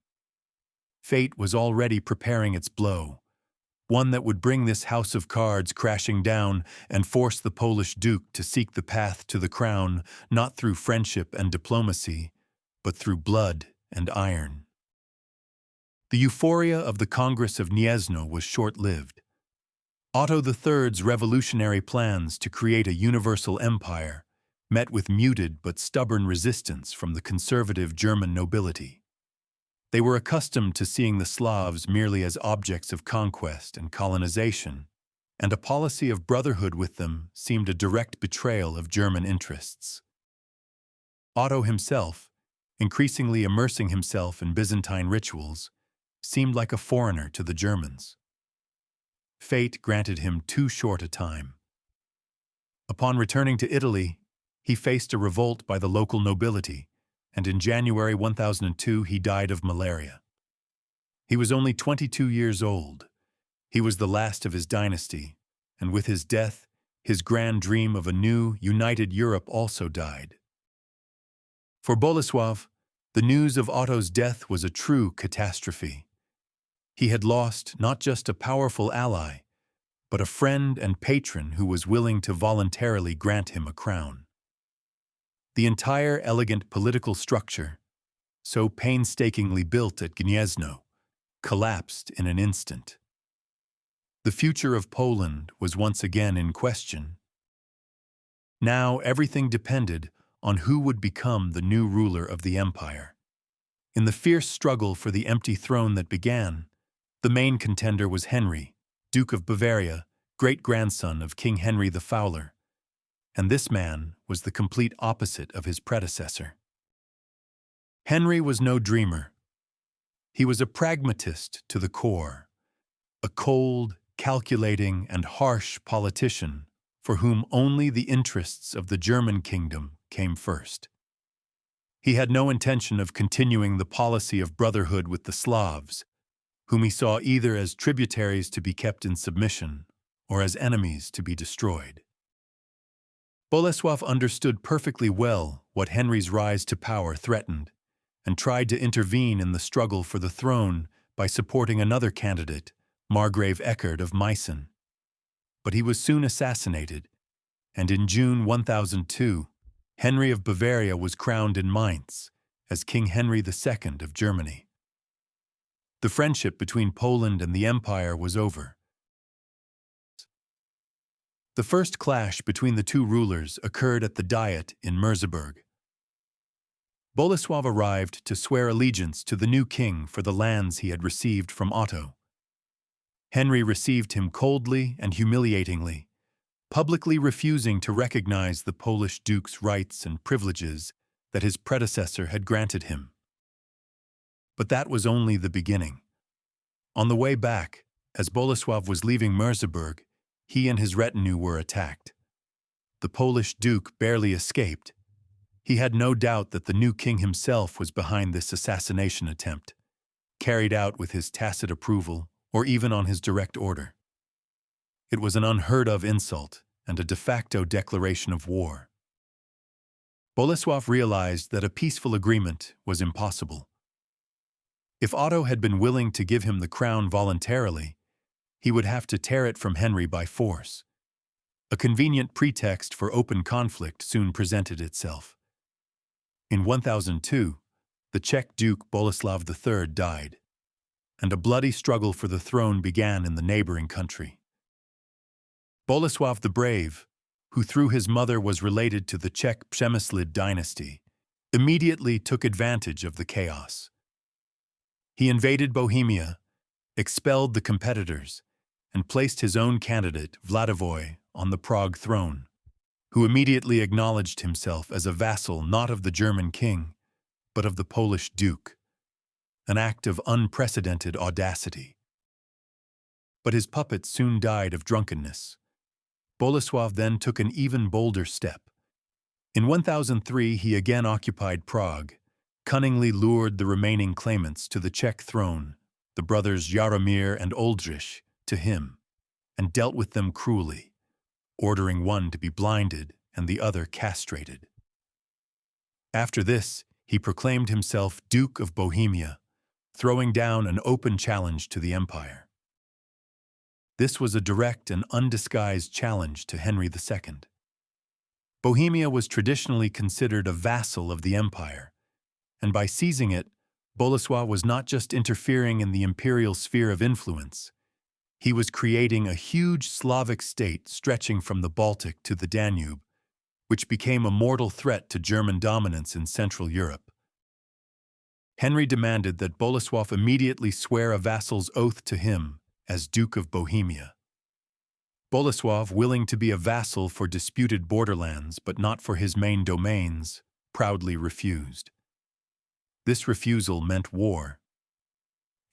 Fate was already preparing its blow, one that would bring this house of cards crashing down and force the Polish duke to seek the path to the crown not through friendship and diplomacy, but through blood and iron. The euphoria of the Congress of Gniezno was short-lived. Otto III's revolutionary plans to create a universal empire met with muted but stubborn resistance from the conservative German nobility. They were accustomed to seeing the Slavs merely as objects of conquest and colonization, and a policy of brotherhood with them seemed a direct betrayal of German interests. Otto himself, increasingly immersing himself in Byzantine rituals, seemed like a foreigner to the Germans. Fate granted him too short a time. Upon returning to Italy, he faced a revolt by the local nobility, and in January 1002 he died of malaria. He was only 22 years old. He was the last of his dynasty, and with his death, his grand dream of a new, united Europe also died. For Bolesław, the news of Otto's death was a true catastrophe. He had lost not just a powerful ally, but a friend and patron who was willing to voluntarily grant him a crown. The entire elegant political structure, so painstakingly built at Gniezno, collapsed in an instant. The future of Poland was once again in question. Now everything depended on who would become the new ruler of the empire. In the fierce struggle for the empty throne that began, the main contender was Henry, Duke of Bavaria, great-grandson of King Henry the Fowler, and this man was the complete opposite of his predecessor. Henry was no dreamer. He was a pragmatist to the core, a cold, calculating, and harsh politician for whom only the interests of the German kingdom came first. He had no intention of continuing the policy of brotherhood with the Slavs, whom he saw either as tributaries to be kept in submission or as enemies to be destroyed. Bolesław understood perfectly well what Henry's rise to power threatened and tried to intervene in the struggle for the throne by supporting another candidate, Margrave Eckhard of Meissen. But he was soon assassinated, and in June 1002, Henry of Bavaria was crowned in Mainz as King Henry II of Germany. The friendship between Poland and the Empire was over. The first clash between the two rulers occurred at the Diet in Merseburg. Bolesław arrived to swear allegiance to the new king for the lands he had received from Otto. Henry received him coldly and humiliatingly, publicly refusing to recognize the Polish duke's rights and privileges that his predecessor had granted him. But that was only the beginning. On the way back, as Bolesław was leaving Merseburg, he and his retinue were attacked. The Polish duke barely escaped. He had no doubt that the new king himself was behind this assassination attempt, carried out with his tacit approval or even on his direct order. It was an unheard-of insult and a de facto declaration of war. Bolesław realized that a peaceful agreement was impossible. If Otto had been willing to give him the crown voluntarily, he would have to tear it from Henry by force. A convenient pretext for open conflict soon presented itself. In 1002, the Czech Duke Bolesław III died, and a bloody struggle for the throne began in the neighboring country. Bolesław the Brave, who through his mother was related to the Czech Przemyslid dynasty, immediately took advantage of the chaos. He invaded Bohemia, expelled the competitors, and placed his own candidate, Władysław, on the Prague throne, who immediately acknowledged himself as a vassal not of the German king, but of the Polish duke, an act of unprecedented audacity. But his puppet soon died of drunkenness. Bolesław then took an even bolder step. In 1003, he again occupied Prague, cunningly lured the remaining claimants to the Czech throne, the brothers Jaromir and Oldřich, to him, and dealt with them cruelly, ordering one to be blinded and the other castrated. After this, he proclaimed himself Duke of Bohemia, throwing down an open challenge to the empire. This was a direct and undisguised challenge to Henry II. Bohemia was traditionally considered a vassal of the empire, and by seizing it, Bolesław was not just interfering in the imperial sphere of influence, he was creating a huge Slavic state stretching from the Baltic to the Danube, which became a mortal threat to German dominance in Central Europe. Henry demanded that Bolesław immediately swear a vassal's oath to him as Duke of Bohemia. Bolesław, willing to be a vassal for disputed borderlands but not for his main domains, proudly refused. This refusal meant war.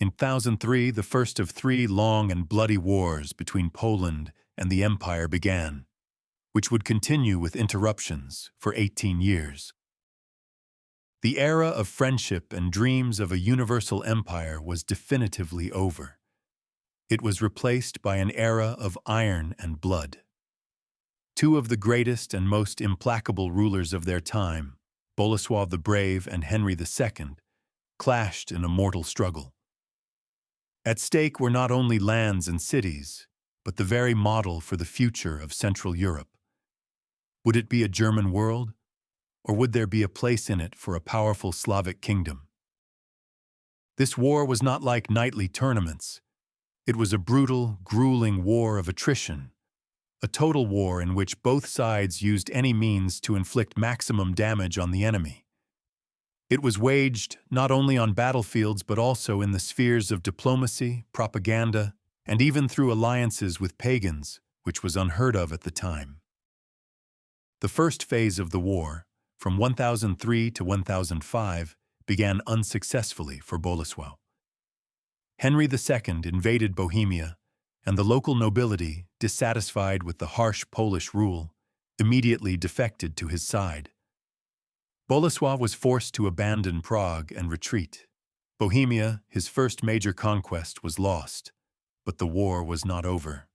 In 1003, the first of 3 long and bloody wars between Poland and the Empire began, which would continue with interruptions for 18 years. The era of friendship and dreams of a universal empire was definitively over. It was replaced by an era of iron and blood. 2 of the greatest and most implacable rulers of their time, Bolesław the Brave and Henry II, clashed in a mortal struggle. At stake were not only lands and cities, but the very model for the future of Central Europe. Would it be a German world, or would there be a place in it for a powerful Slavic kingdom? This war was not like knightly tournaments. It was a brutal, grueling war of attrition, a total war in which both sides used any means to inflict maximum damage on the enemy. It was waged not only on battlefields but also in the spheres of diplomacy, propaganda, and even through alliances with pagans, which was unheard of at the time. The first phase of the war, from 1003 to 1005, began unsuccessfully for Bolesław. Henry II invaded Bohemia, and the local nobility, dissatisfied with the harsh Polish rule, immediately defected to his side. Bolesław was forced to abandon Prague and retreat. Bohemia, his first major conquest, was lost, but the war was not over.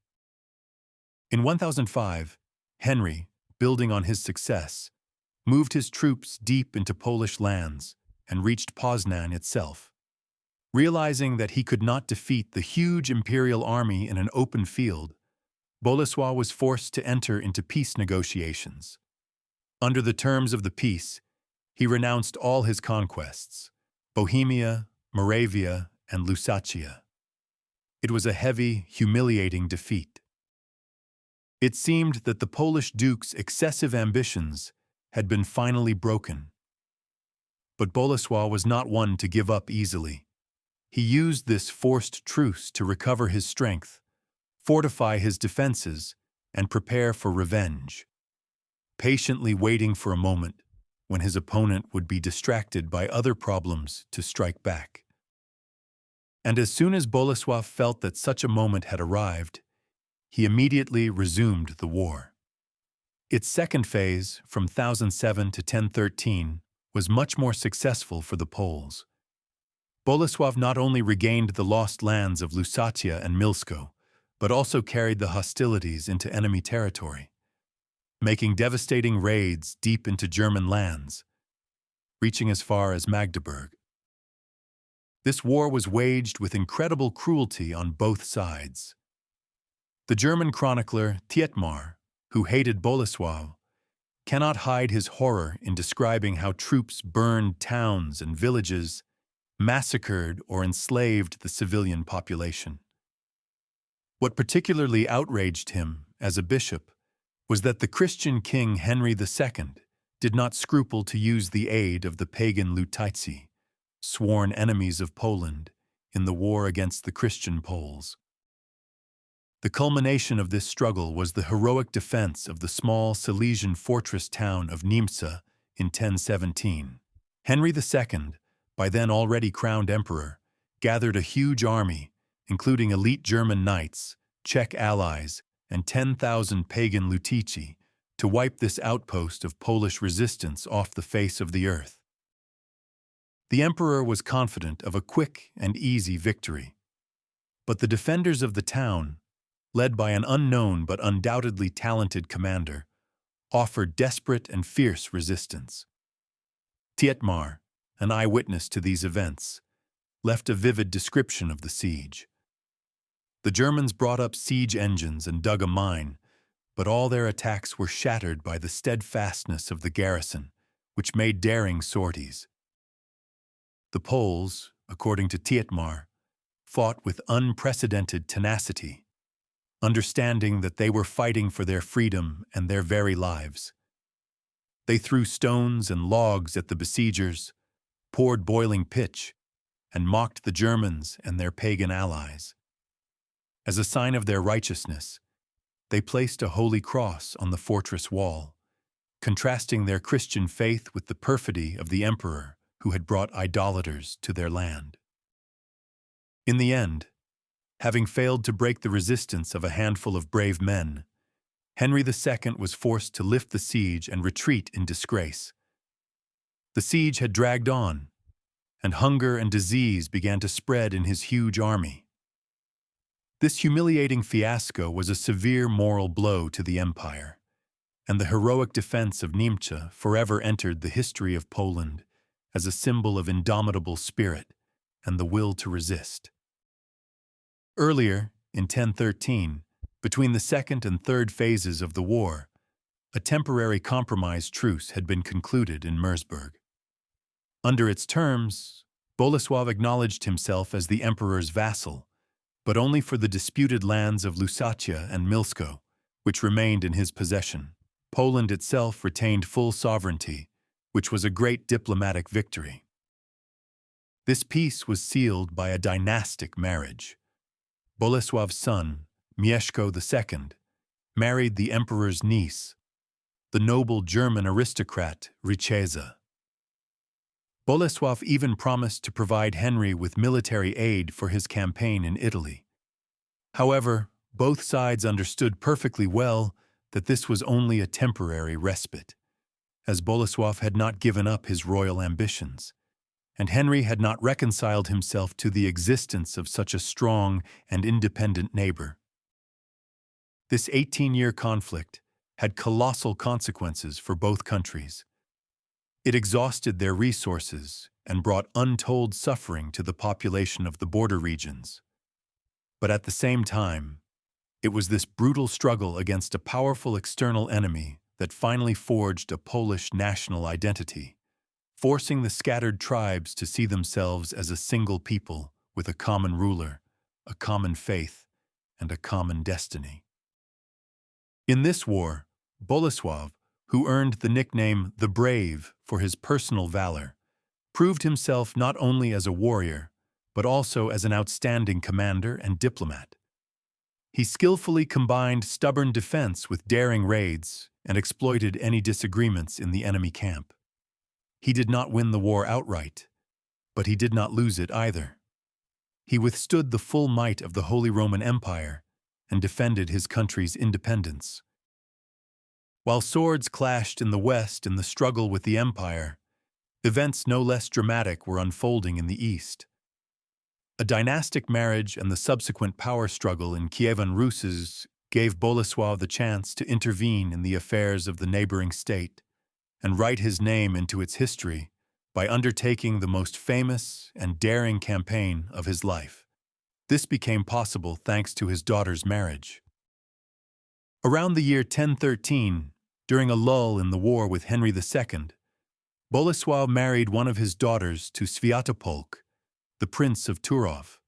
In 1005, Henry, building on his success, moved his troops deep into Polish lands and reached Poznan itself. Realizing that he could not defeat the huge imperial army in an open field, Bolesław was forced to enter into peace negotiations. Under the terms of the peace, he renounced all his conquests, Bohemia, Moravia, and Lusatia. It was a heavy, humiliating defeat. It seemed that the Polish duke's excessive ambitions had been finally broken. But Bolesław was not one to give up easily. He used this forced truce to recover his strength, fortify his defenses, and prepare for revenge, patiently waiting for a moment when his opponent would be distracted by other problems to strike back. And as soon as Bolesław felt that such a moment had arrived, he immediately resumed the war. Its second phase, from 1007 to 1013, was much more successful for the Poles. Bolesław not only regained the lost lands of Lusatia and Milsko, but also carried the hostilities into enemy territory, making devastating raids deep into German lands, reaching as far as Magdeburg. This war was waged with incredible cruelty on both sides. The German chronicler Thietmar, who hated Bolesław, cannot hide his horror in describing how troops burned towns and villages, massacred or enslaved the civilian population. What particularly outraged him as a bishop was that the Christian king Henry II did not scruple to use the aid of the pagan Lutaici, sworn enemies of Poland, in the war against the Christian Poles. The culmination of this struggle was the heroic defense of the small Silesian fortress town of Niemca in 1017. Henry II, by then already crowned emperor, gathered a huge army, including elite German knights, Czech allies, and 10,000 pagan Lutici, to wipe this outpost of Polish resistance off the face of the earth. The emperor was confident of a quick and easy victory, but the defenders of the town, led by an unknown but undoubtedly talented commander, offered desperate and fierce resistance. Thietmar, an eyewitness to these events, left a vivid description of the siege. The Germans brought up siege engines and dug a mine, but all their attacks were shattered by the steadfastness of the garrison, which made daring sorties. The Poles, according to Thietmar, fought with unprecedented tenacity, understanding that they were fighting for their freedom and their very lives. They threw stones and logs at the besiegers, poured boiling pitch, and mocked the Germans and their pagan allies. As a sign of their righteousness, they placed a holy cross on the fortress wall, contrasting their Christian faith with the perfidy of the emperor who had brought idolaters to their land. In the end, having failed to break the resistance of a handful of brave men, Henry II was forced to lift the siege and retreat in disgrace. The siege had dragged on, and hunger and disease began to spread in his huge army. This humiliating fiasco was a severe moral blow to the empire, and the heroic defense of Niemca forever entered the history of Poland as a symbol of indomitable spirit and the will to resist. Earlier, in 1013, between the second and third phases of the war, a temporary compromise truce had been concluded in Merseburg. Under its terms, Bolesław acknowledged himself as the emperor's vassal, but only for the disputed lands of Lusatia and Milsko, which remained in his possession. Poland itself retained full sovereignty, which was a great diplomatic victory. This peace was sealed by a dynastic marriage. Bolesław's son, Mieszko II, married the emperor's niece, the noble German aristocrat Richeza. Bolesław even promised to provide Henry with military aid for his campaign in Italy. However, both sides understood perfectly well that this was only a temporary respite, as Bolesław had not given up his royal ambitions, and Henry had not reconciled himself to the existence of such a strong and independent neighbor. This 18-year conflict had colossal consequences for both countries. It exhausted their resources and brought untold suffering to the population of the border regions. But at the same time, it was this brutal struggle against a powerful external enemy that finally forged a Polish national identity, forcing the scattered tribes to see themselves as a single people with a common ruler, a common faith, and a common destiny. In this war, Bolesław, who earned the nickname the Brave for his personal valor, proved himself not only as a warrior, but also as an outstanding commander and diplomat. He skillfully combined stubborn defense with daring raids and exploited any disagreements in the enemy camp. He did not win the war outright, but he did not lose it either. He withstood the full might of the Holy Roman Empire and defended his country's independence. While swords clashed in the West in the struggle with the empire, events no less dramatic were unfolding in the East. A dynastic marriage and the subsequent power struggle in Kievan Rus' gave Bolesław the chance to intervene in the affairs of the neighboring state and write his name into its history by undertaking the most famous and daring campaign of his life. This became possible thanks to his daughter's marriage. Around the year 1013, during a lull in the war with Henry II, Bolesław married one of his daughters to Sviatopolk, the Prince of Turów.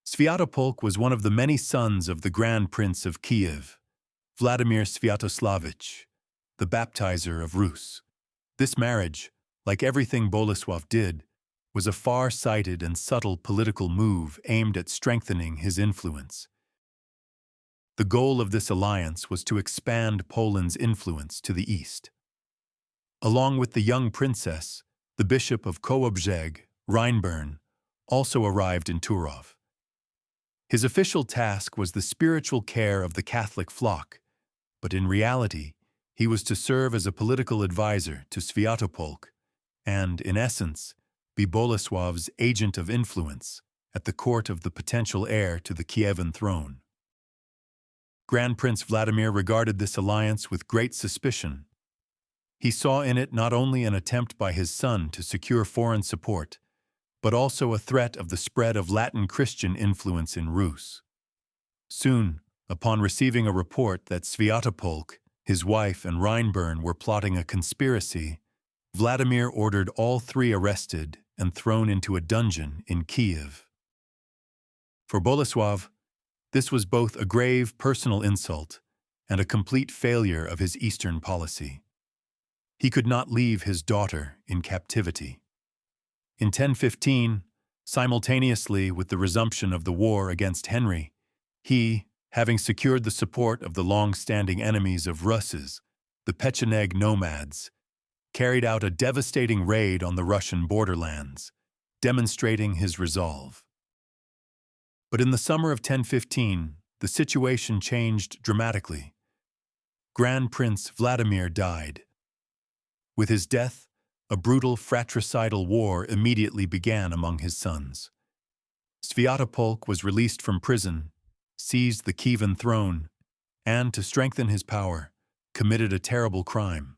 Sviatopolk was one of the many sons of the Grand Prince of Kyiv, Vladimir Sviatoslavich, the baptizer of Rus. This marriage, like everything Bolesław did, was a far-sighted and subtle political move aimed at strengthening his influence. The goal of this alliance was to expand Poland's influence to the east. Along with the young princess, the Bishop of Kołobrzeg, Rheinbern, also arrived in Turów. His official task was the spiritual care of the Catholic flock, but in reality, he was to serve as a political advisor to Sviatopolk and, in essence, be Bolesław's agent of influence at the court of the potential heir to the Kievan throne. Grand Prince Vladimir regarded this alliance with great suspicion. He saw in it not only an attempt by his son to secure foreign support, but also a threat of the spread of Latin Christian influence in Rus. Soon, upon receiving a report that Sviatopolk, his wife, and Rheinbern were plotting a conspiracy, Vladimir ordered all three arrested and thrown into a dungeon in Kyiv. For Bolesław, this was both a grave personal insult and a complete failure of his Eastern policy. He could not leave his daughter in captivity. In 1015, simultaneously with the resumption of the war against Henry, he, having secured the support of the long-standing enemies of Rus', the Pecheneg nomads, carried out a devastating raid on the Russian borderlands, demonstrating his resolve. But in the summer of 1015, the situation changed dramatically. Grand Prince Vladimir died. With his death, a brutal fratricidal war immediately began among his sons. Sviatopolk was released from prison, seized the Kievan throne, and, to strengthen his power, committed a terrible crime.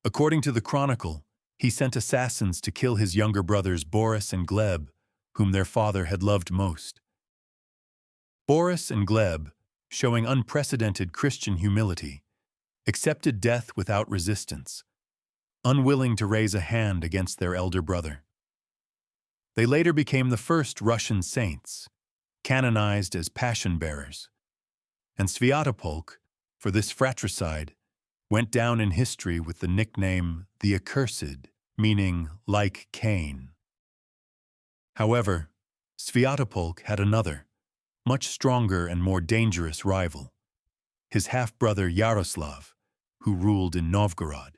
According to the Chronicle, he sent assassins to kill his younger brothers Boris and Gleb, whom their father had loved most. Boris and Gleb, showing unprecedented Christian humility, accepted death without resistance, unwilling to raise a hand against their elder brother. They later became the first Russian saints, canonized as passion-bearers. And Sviatopolk, for this fratricide, went down in history with the nickname the Accursed, meaning like Cain. However, Sviatopolk had another, much stronger and more dangerous rival, his half-brother Yaroslav, who ruled in Novgorod.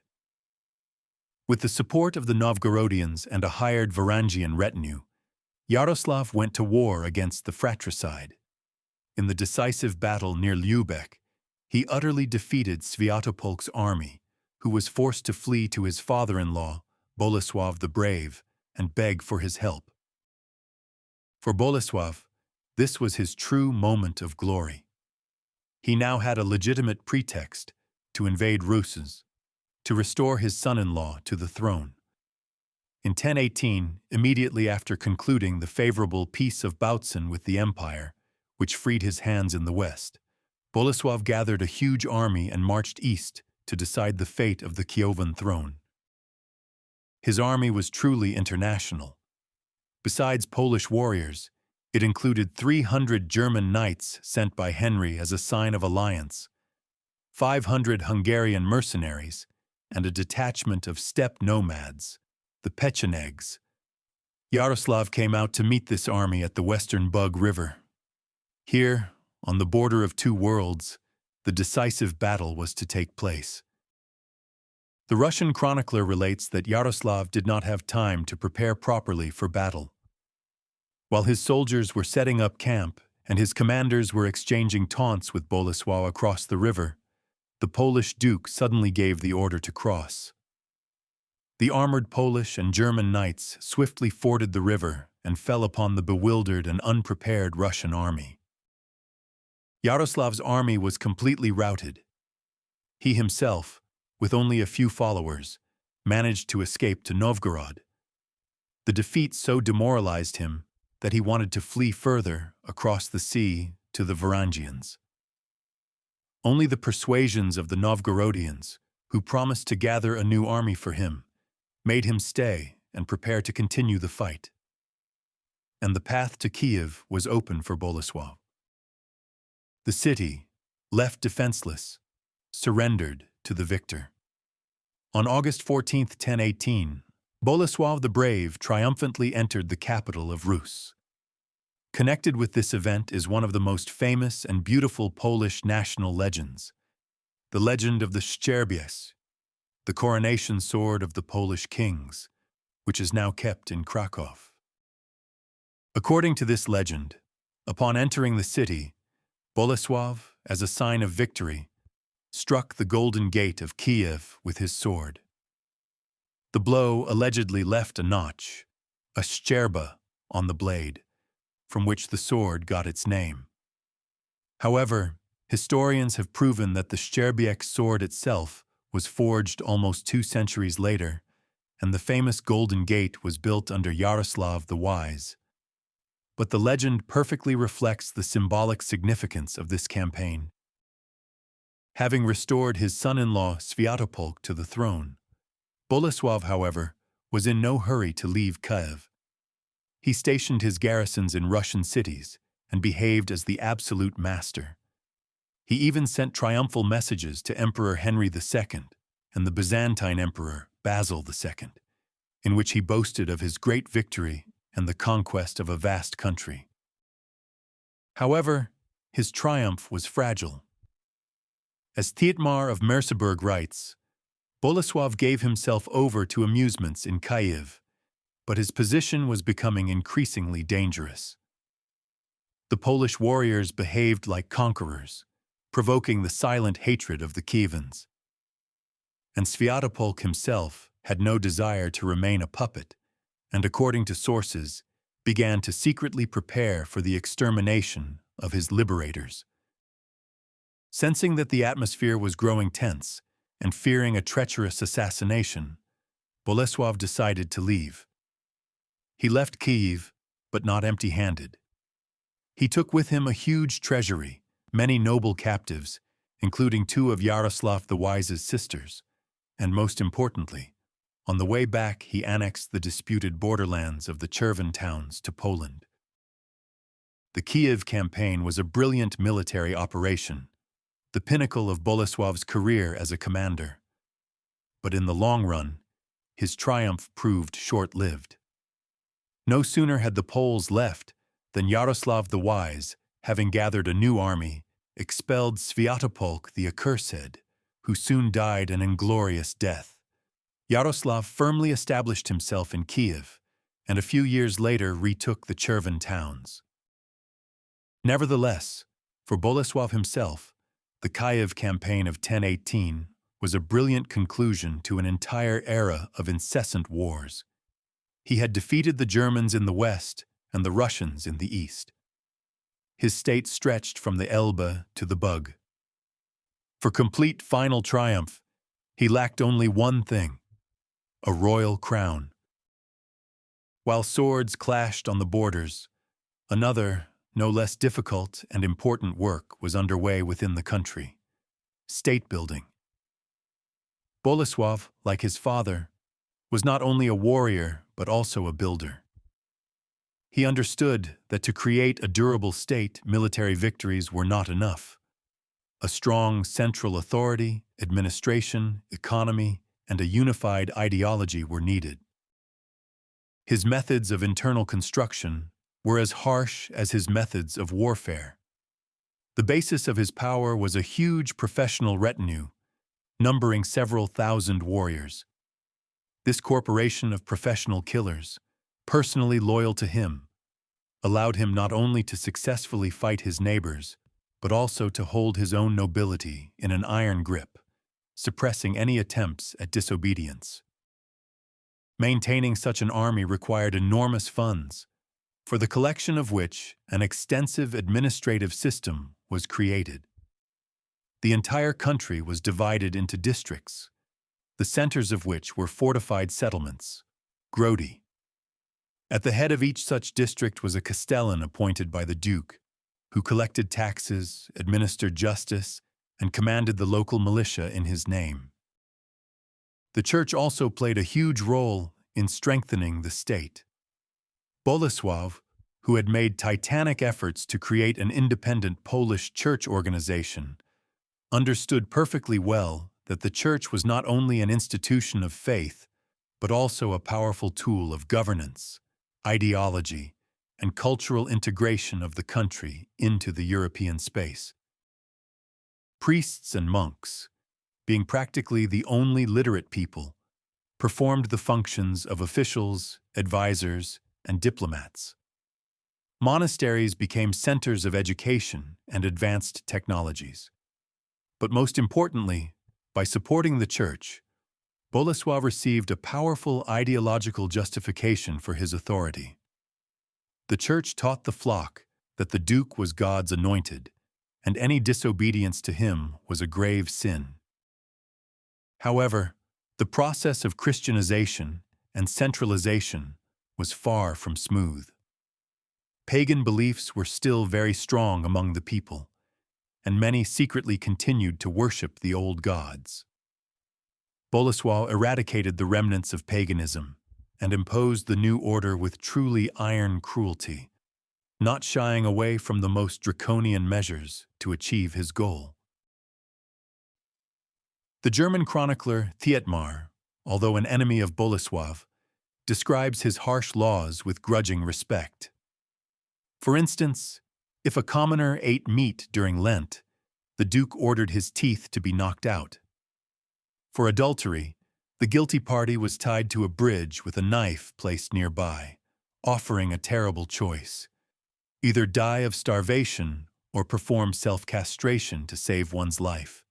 With the support of the Novgorodians and a hired Varangian retinue, Yaroslav went to war against the fratricide. In the decisive battle near Lübeck, he utterly defeated Sviatopolk's army, who was forced to flee to his father-in-law, Bolesław the Brave, and beg for his help. For Bolesław, this was his true moment of glory. He now had a legitimate pretext to invade Rus', to restore his son-in-law to the throne. In 1018, immediately after concluding the favorable Peace of Bautzen with the Empire, which freed his hands in the west, Bolesław gathered a huge army and marched east to decide the fate of the Kievan throne. His army was truly international. Besides Polish warriors, it included 300 German knights sent by Henry as a sign of alliance, 500 Hungarian mercenaries, and a detachment of steppe nomads, the Pechenegs. Yaroslav came out to meet this army at the western Bug River. Here, on the border of two worlds, the decisive battle was to take place. The Russian chronicler relates that Yaroslav did not have time to prepare properly for battle. While his soldiers were setting up camp and his commanders were exchanging taunts with Bolesław across the river, the Polish duke suddenly gave the order to cross. The armored Polish and German knights swiftly forded the river and fell upon the bewildered and unprepared Russian army. Yaroslav's army was completely routed. He himself, with only a few followers, managed to escape to Novgorod. The defeat so demoralized him that he wanted to flee further across the sea to the Varangians. Only the persuasions of the Novgorodians, who promised to gather a new army for him, made him stay and prepare to continue the fight. And the path to Kyiv was open for Bolesław. The city, left defenseless, surrendered to the victor. On August 14, 1018, Bolesław the Brave triumphantly entered the capital of Rus. Connected with this event is one of the most famous and beautiful Polish national legends, the legend of the Szczerbiec, the coronation sword of the Polish kings, which is now kept in Krakow. According to this legend, upon entering the city, Bolesław, as a sign of victory, struck the golden gate of Kyiv with his sword. The blow allegedly left a notch, a szczerba, on the blade, from which the sword got its name. However, historians have proven that the Szczerbiec sword itself was forged almost 2 centuries later, and the famous Golden Gate was built under Yaroslav the Wise. But the legend perfectly reflects the symbolic significance of this campaign. Having restored his son-in-law Sviatopolk to the throne, Bolesław, however, was in no hurry to leave Kyiv. He stationed his garrisons in Russian cities and behaved as the absolute master. He even sent triumphal messages to Emperor Henry II and the Byzantine Emperor Basil II, in which he boasted of his great victory and the conquest of a vast country. However, his triumph was fragile. As Thietmar of Merseburg writes, Bolesław gave himself over to amusements in Kyiv, but his position was becoming increasingly dangerous. The Polish warriors behaved like conquerors, provoking the silent hatred of the Kievans. And Sviatopolk himself had no desire to remain a puppet, and according to sources, began to secretly prepare for the extermination of his liberators. Sensing that the atmosphere was growing tense and fearing a treacherous assassination, Bolesław decided to leave. He left Kyiv, but not empty-handed. He took with him a huge treasury, many noble captives, including 2 of Yaroslav the Wise's sisters, and most importantly, On the way back, he annexed the disputed borderlands of the Chervan towns to Poland. The Kyiv campaign was a brilliant military operation, the pinnacle of Bolesław's career as a commander. But in the long run, his triumph proved short-lived. No sooner had the Poles left than Yaroslav the Wise, having gathered a new army, expelled Sviatopolk the Accursed, who soon died an inglorious death. Yaroslav firmly established himself in Kyiv, and a few years later retook the Chervan towns. Nevertheless, for Bolesław himself, the Kyiv campaign of 1018 was a brilliant conclusion to an entire era of incessant wars. He had defeated the Germans in the west and the Russians in the east. His state stretched from the Elbe to the Bug. For complete final triumph, he lacked only one thing: a royal crown. While swords clashed on the borders, another, no less difficult and important work was underway within the country: state building. Bolesław, like his father, was not only a warrior but also a builder. He understood that to create a durable state, military victories were not enough. A strong central authority, administration, economy, and a unified ideology were needed. His methods of internal construction were as harsh as his methods of warfare. The basis of his power was a huge professional retinue, numbering several thousand warriors. This corporation of professional killers, personally loyal to him, allowed him not only to successfully fight his neighbors, but also to hold his own nobility in an iron grip, suppressing any attempts at disobedience. Maintaining such an army required enormous funds, for the collection of which an extensive administrative system was created. The entire country was divided into districts, the centers of which were fortified settlements, grodi. At the head of each such district was a castellan appointed by the duke, who collected taxes, administered justice, and commanded the local militia in his name. The church also played a huge role in strengthening the state. Bolesław, who had made titanic efforts to create an independent Polish church organization, understood perfectly well that the church was not only an institution of faith, but also a powerful tool of governance, ideology, and cultural integration of the country into the European space. Priests and monks, being practically the only literate people, performed the functions of officials, advisors, and diplomats. Monasteries became centers of education and advanced technologies. But most importantly, by supporting the church, Bolesław received a powerful ideological justification for his authority. The church taught the flock that the duke was God's anointed, and any disobedience to him was a grave sin. However, the process of Christianization and centralization was far from smooth. Pagan beliefs were still very strong among the people, and many secretly continued to worship the old gods. Bolesław eradicated the remnants of paganism and imposed the new order with truly iron cruelty, not shying away from the most draconian measures to achieve his goal. The German chronicler Thietmar, although an enemy of Bolesław, describes his harsh laws with grudging respect. For instance, if a commoner ate meat during Lent, the duke ordered his teeth to be knocked out. For adultery, the guilty party was tied to a bridge with a knife placed nearby, offering a terrible choice: either die of starvation or perform self-castration to save one's life.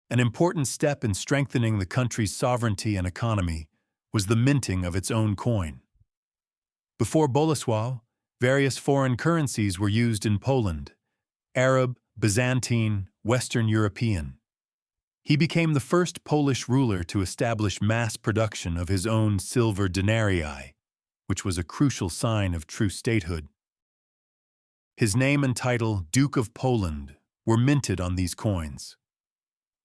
An important step in strengthening the country's sovereignty and economy was the minting of its own coin. Before Bolesław, various foreign currencies were used in Poland: Arab, Byzantine, Western European. He became the first Polish ruler to establish mass production of his own silver denarii, which was a crucial sign of true statehood. His name and title, Duke of Poland, were minted on these coins.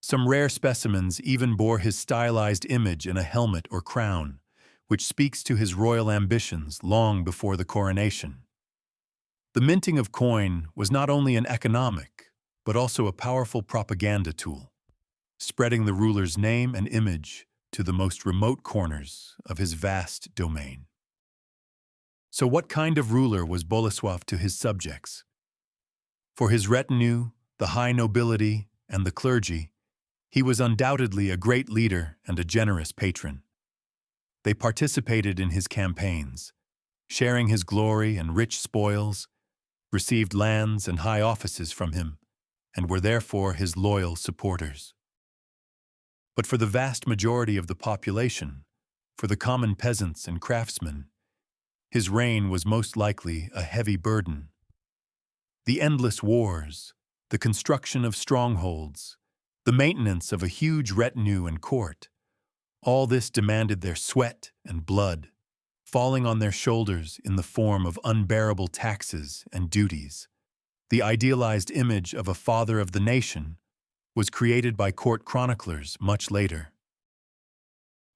Some rare specimens even bore his stylized image in a helmet or crown, which speaks to his royal ambitions long before the coronation. The minting of coin was not only an economic, but also a powerful propaganda tool, spreading the ruler's name and image to the most remote corners of his vast domain. So what kind of ruler was Bolesław to his subjects? For his retinue, the high nobility, and the clergy, he was undoubtedly a great leader and a generous patron. They participated in his campaigns, sharing his glory and rich spoils, received lands and high offices from him, and were therefore his loyal supporters. But for the vast majority of the population, for the common peasants and craftsmen, his reign was most likely a heavy burden. The endless wars, the construction of strongholds, the maintenance of a huge retinue and court, all this demanded their sweat and blood, falling on their shoulders in the form of unbearable taxes and duties. The idealized image of a father of the nation was created by court chroniclers much later.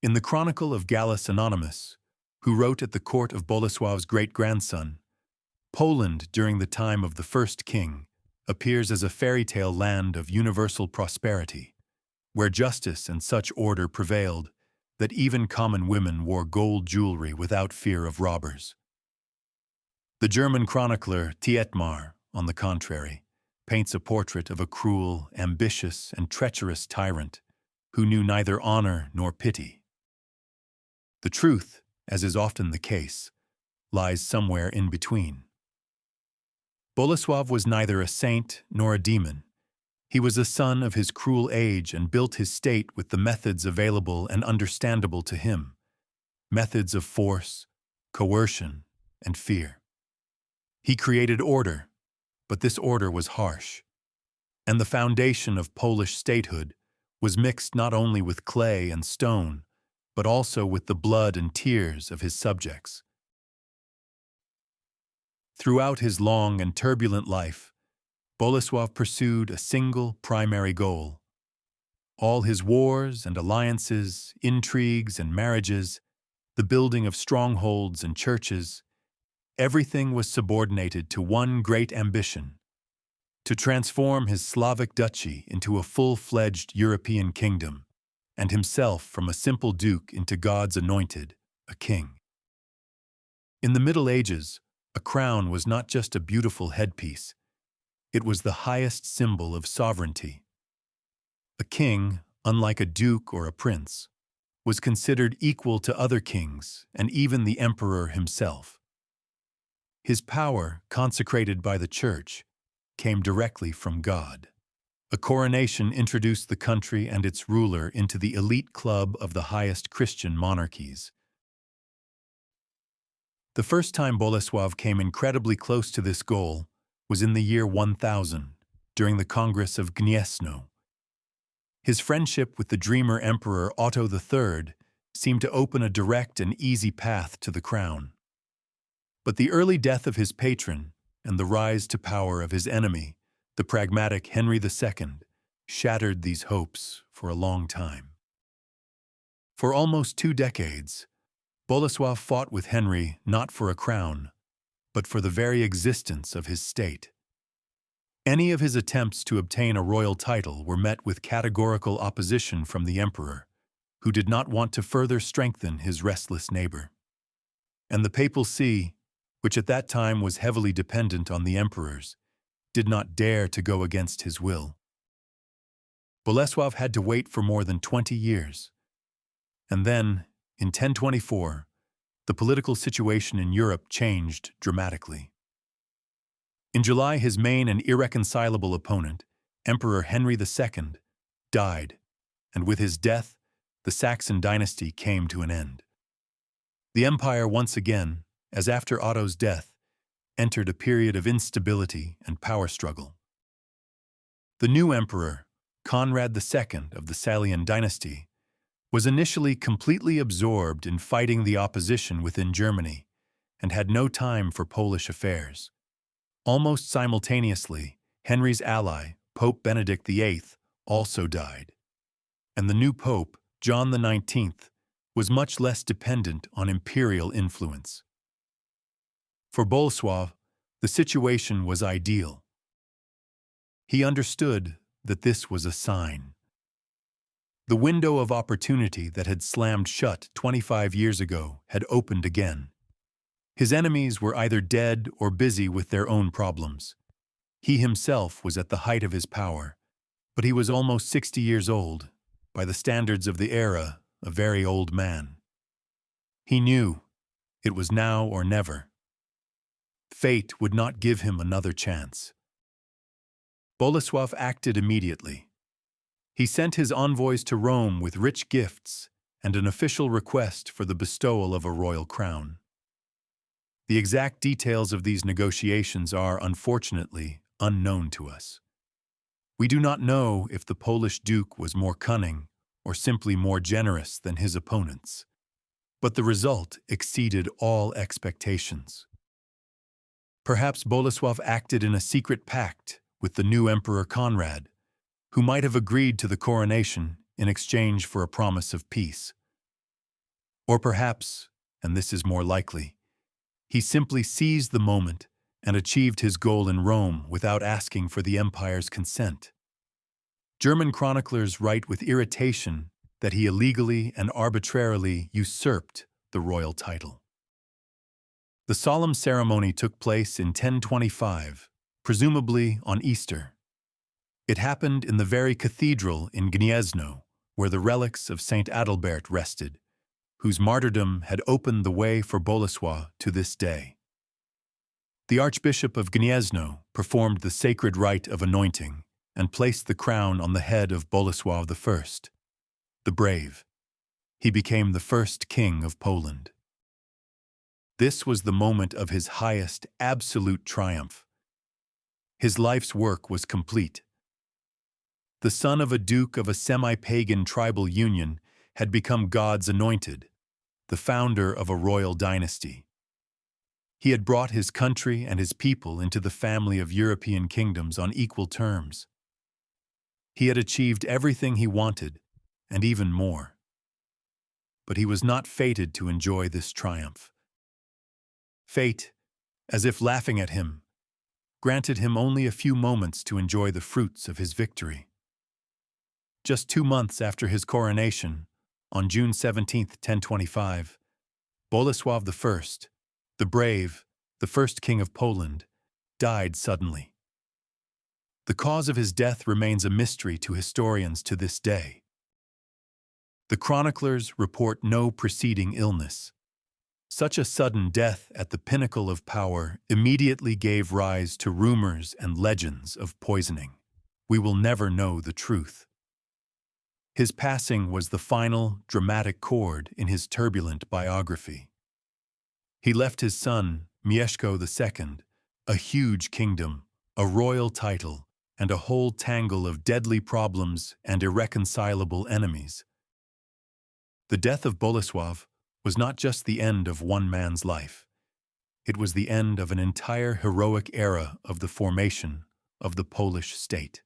In the Chronicle of Gallus Anonymous, who wrote at the court of Bolesław's great-grandson, Poland during the time of the first king appears as a fairy tale land of universal prosperity, where justice and such order prevailed that even common women wore gold jewelry without fear of robbers. The German chronicler Tietmar, on the contrary, paints a portrait of a cruel, ambitious, and treacherous tyrant who knew neither honor nor pity. The truth, as is often the case, lies somewhere in between. Bolesław was neither a saint nor a demon. He was a son of his cruel age and built his state with the methods available and understandable to him, methods of force, coercion, and fear. He created order, but this order was harsh, and the foundation of Polish statehood was mixed not only with clay and stone, but also with the blood and tears of his subjects. Throughout his long and turbulent life, Bolesław pursued a single primary goal. All his wars and alliances, intrigues and marriages, the building of strongholds and churches, everything was subordinated to one great ambition: to transform his Slavic duchy into a full-fledged European kingdom, and himself from a simple duke into God's anointed, a king. In the Middle Ages, a crown was not just a beautiful headpiece, it was the highest symbol of sovereignty. A king, unlike a duke or a prince, was considered equal to other kings and even the emperor himself. His power, consecrated by the Church, came directly from God. A coronation introduced the country and its ruler into the elite club of the highest Christian monarchies. The first time Bolesław came incredibly close to this goal was in the year 1000, during the Congress of Gniezno. His friendship with the dreamer Emperor Otto III seemed to open a direct and easy path to the crown. But the early death of his patron and the rise to power of his enemy, the pragmatic Henry II, shattered these hopes for a long time. For almost 2 decades, Bolesław fought with Henry not for a crown, but for the very existence of his state. Any of his attempts to obtain a royal title were met with categorical opposition from the emperor, who did not want to further strengthen his restless neighbor. And the papal see, which at that time was heavily dependent on the emperors, did not dare to go against his will. Bolesław had to wait for more than 20 years. And then, in 1024, the political situation in Europe changed dramatically. In July, his main and irreconcilable opponent, Emperor Henry II, died, and with his death, the Saxon dynasty came to an end. The empire once again, as after Otto's death, entered a period of instability and power struggle. The new emperor, Conrad II of the Salian dynasty, was initially completely absorbed in fighting the opposition within Germany and had no time for Polish affairs. Almost simultaneously, Henry's ally, Pope Benedict VIII, also died, and the new pope, John the 19th, was much less dependent on imperial influence. For Bolesław, the situation was ideal. He understood that this was a sign. The window of opportunity that had slammed shut 25 years ago had opened again. His enemies were either dead or busy with their own problems. He himself was at the height of his power, but he was almost 60 years old, by the standards of the era, a very old man. He knew it was now or never. Fate would not give him another chance. Bolesław acted immediately. He sent his envoys to Rome with rich gifts and an official request for the bestowal of a royal crown. The exact details of these negotiations are, unfortunately, unknown to us. We do not know if the Polish duke was more cunning or simply more generous than his opponents, but the result exceeded all expectations. Perhaps Bolesław acted in a secret pact with the new Emperor Conrad, who might have agreed to the coronation in exchange for a promise of peace. Or perhaps, and this is more likely, he simply seized the moment and achieved his goal in Rome without asking for the empire's consent. German chroniclers write with irritation that he illegally and arbitrarily usurped the royal title. The solemn ceremony took place in 1025, presumably on Easter. It happened in the very cathedral in Gniezno, where the relics of Saint Adalbert rested, whose martyrdom had opened the way for Bolesław to this day. The Archbishop of Gniezno performed the sacred rite of anointing and placed the crown on the head of Bolesław I, the Brave. He became the first king of Poland. This was the moment of his highest absolute triumph. His life's work was complete. The son of a duke of a semi-pagan tribal union had become God's anointed, the founder of a royal dynasty. He had brought his country and his people into the family of European kingdoms on equal terms. He had achieved everything he wanted, and even more. But he was not fated to enjoy this triumph. Fate, as if laughing at him, granted him only a few moments to enjoy the fruits of his victory. Just 2 months after his coronation, on June 17, 1025, Bolesław I, the Brave, the first king of Poland, died suddenly. The cause of his death remains a mystery to historians to this day. The chroniclers report no preceding illness. Such a sudden death at the pinnacle of power immediately gave rise to rumors and legends of poisoning. We will never know the truth. His passing was the final, dramatic chord in his turbulent biography. He left his son, Mieszko II, a huge kingdom, a royal title, and a whole tangle of deadly problems and irreconcilable enemies. The death of Bolesław was not just the end of one man's life. It was the end of an entire heroic era of the formation of the Polish state.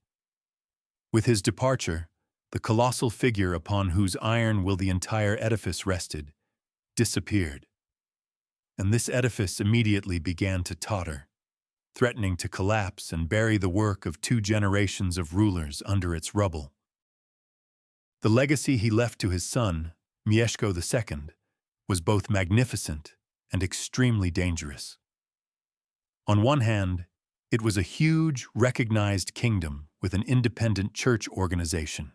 With his departure, the colossal figure upon whose iron will the entire edifice rested disappeared. And this edifice immediately began to totter, threatening to collapse and bury the work of 2 generations of rulers under its rubble. The legacy he left to his son, Mieszko II, was both magnificent and extremely dangerous. On one hand, it was a huge, recognized kingdom with an independent church organization.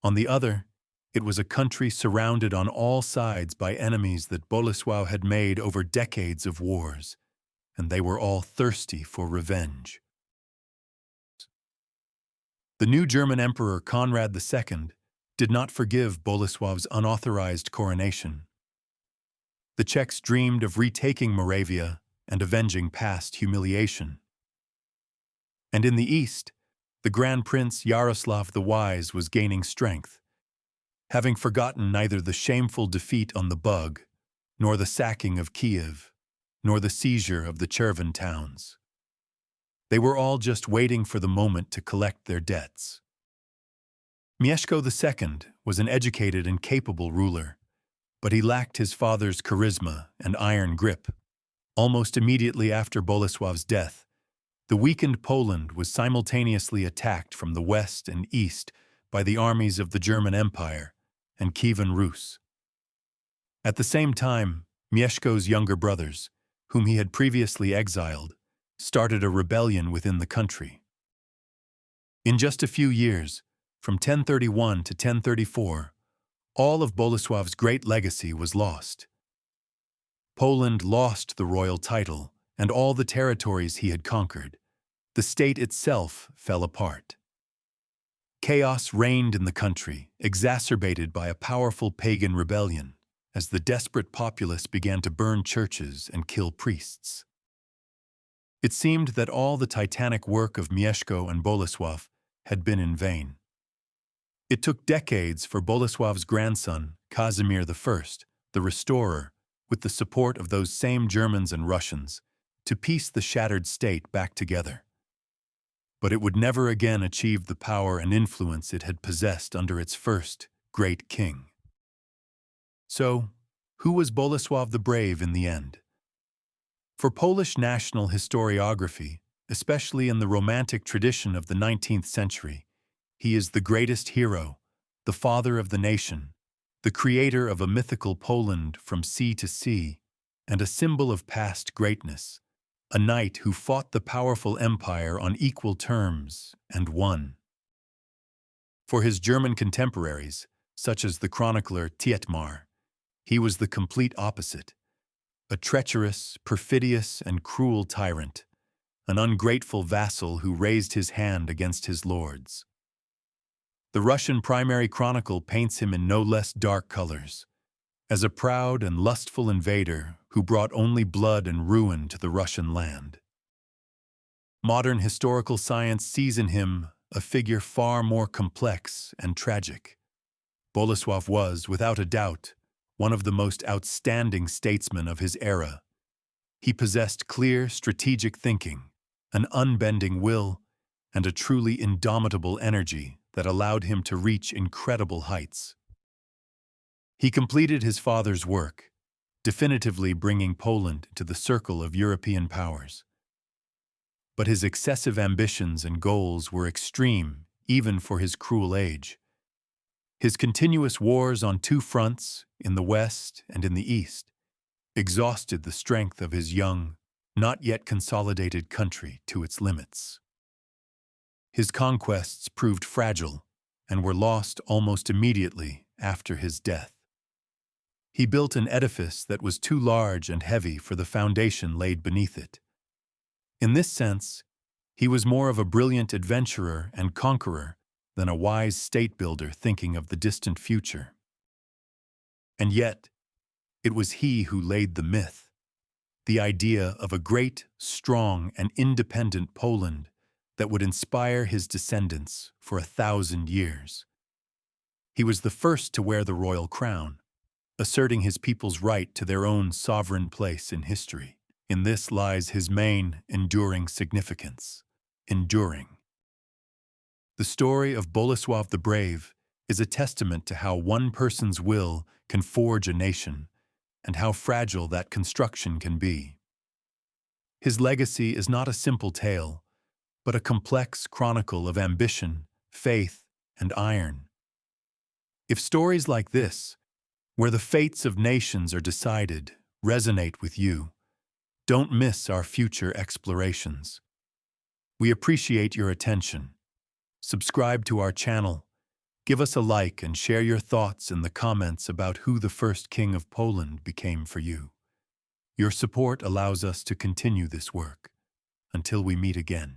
On the other, it was a country surrounded on all sides by enemies that Bolesław had made over decades of wars, and they were all thirsty for revenge. The new German Emperor Conrad II did not forgive Bolesław's unauthorized coronation. The Czechs dreamed of retaking Moravia and avenging past humiliation. And in the east, the Grand Prince Yaroslav the Wise was gaining strength, having forgotten neither the shameful defeat on the Bug, nor the sacking of Kyiv, nor the seizure of the Chervan towns. They were all just waiting for the moment to collect their debts. Mieszko II was an educated and capable ruler, but he lacked his father's charisma and iron grip. Almost immediately after Bolesław's death, the weakened Poland was simultaneously attacked from the west and east by the armies of the German Empire and Kievan Rus. At the same time, Mieszko's younger brothers, whom he had previously exiled, started a rebellion within the country. In just a few years, from 1031 to 1034, all of Bolesław's great legacy was lost. Poland lost the royal title and all the territories he had conquered. The state itself fell apart. Chaos reigned in the country, exacerbated by a powerful pagan rebellion, as the desperate populace began to burn churches and kill priests. It seemed that all the titanic work of Mieszko and Bolesław had been in vain. It took decades for Bolesław's grandson, Casimir I, the restorer, with the support of those same Germans and Russians, to piece the shattered state back together. But it would never again achieve the power and influence it had possessed under its first great king. So, who was Bolesław the Brave in the end? For Polish national historiography, especially in the Romantic tradition of the 19th century, he is the greatest hero, the father of the nation, the creator of a mythical Poland from sea to sea, and a symbol of past greatness, a knight who fought the powerful empire on equal terms and won. For his German contemporaries, such as the chronicler Tietmar, he was the complete opposite, a treacherous, perfidious, and cruel tyrant, an ungrateful vassal who raised his hand against his lords. The Russian primary chronicle paints him in no less dark colors, as a proud and lustful invader who brought only blood and ruin to the Russian land. Modern historical science sees in him a figure far more complex and tragic. Bolesław was, without a doubt, one of the most outstanding statesmen of his era. He possessed clear, strategic thinking, an unbending will, and a truly indomitable energy that allowed him to reach incredible heights. He completed his father's work, definitively bringing Poland to the circle of European powers. But his excessive ambitions and goals were extreme, even for his cruel age. His continuous wars on two fronts, in the west and in the east, exhausted the strength of his young, not yet consolidated country to its limits. His conquests proved fragile and were lost almost immediately after his death. He built an edifice that was too large and heavy for the foundation laid beneath it. In this sense, he was more of a brilliant adventurer and conqueror than a wise state-builder thinking of the distant future. And yet, it was he who laid the myth, the idea of a great, strong, and independent Poland that would inspire his descendants for 1,000 years. He was the first to wear the royal crown, asserting his people's right to their own sovereign place in history. In this lies his main, enduring significance. Enduring. The story of Bolesław the Brave is a testament to how one person's will can forge a nation, and how fragile that construction can be. His legacy is not a simple tale, but a complex chronicle of ambition, faith, and iron. If stories like this, where the fates of nations are decided, resonate with you, don't miss our future explorations. We appreciate your attention. Subscribe to our channel, give us a like, and share your thoughts in the comments about who the first king of Poland became for you. Your support allows us to continue this work. Until we meet again.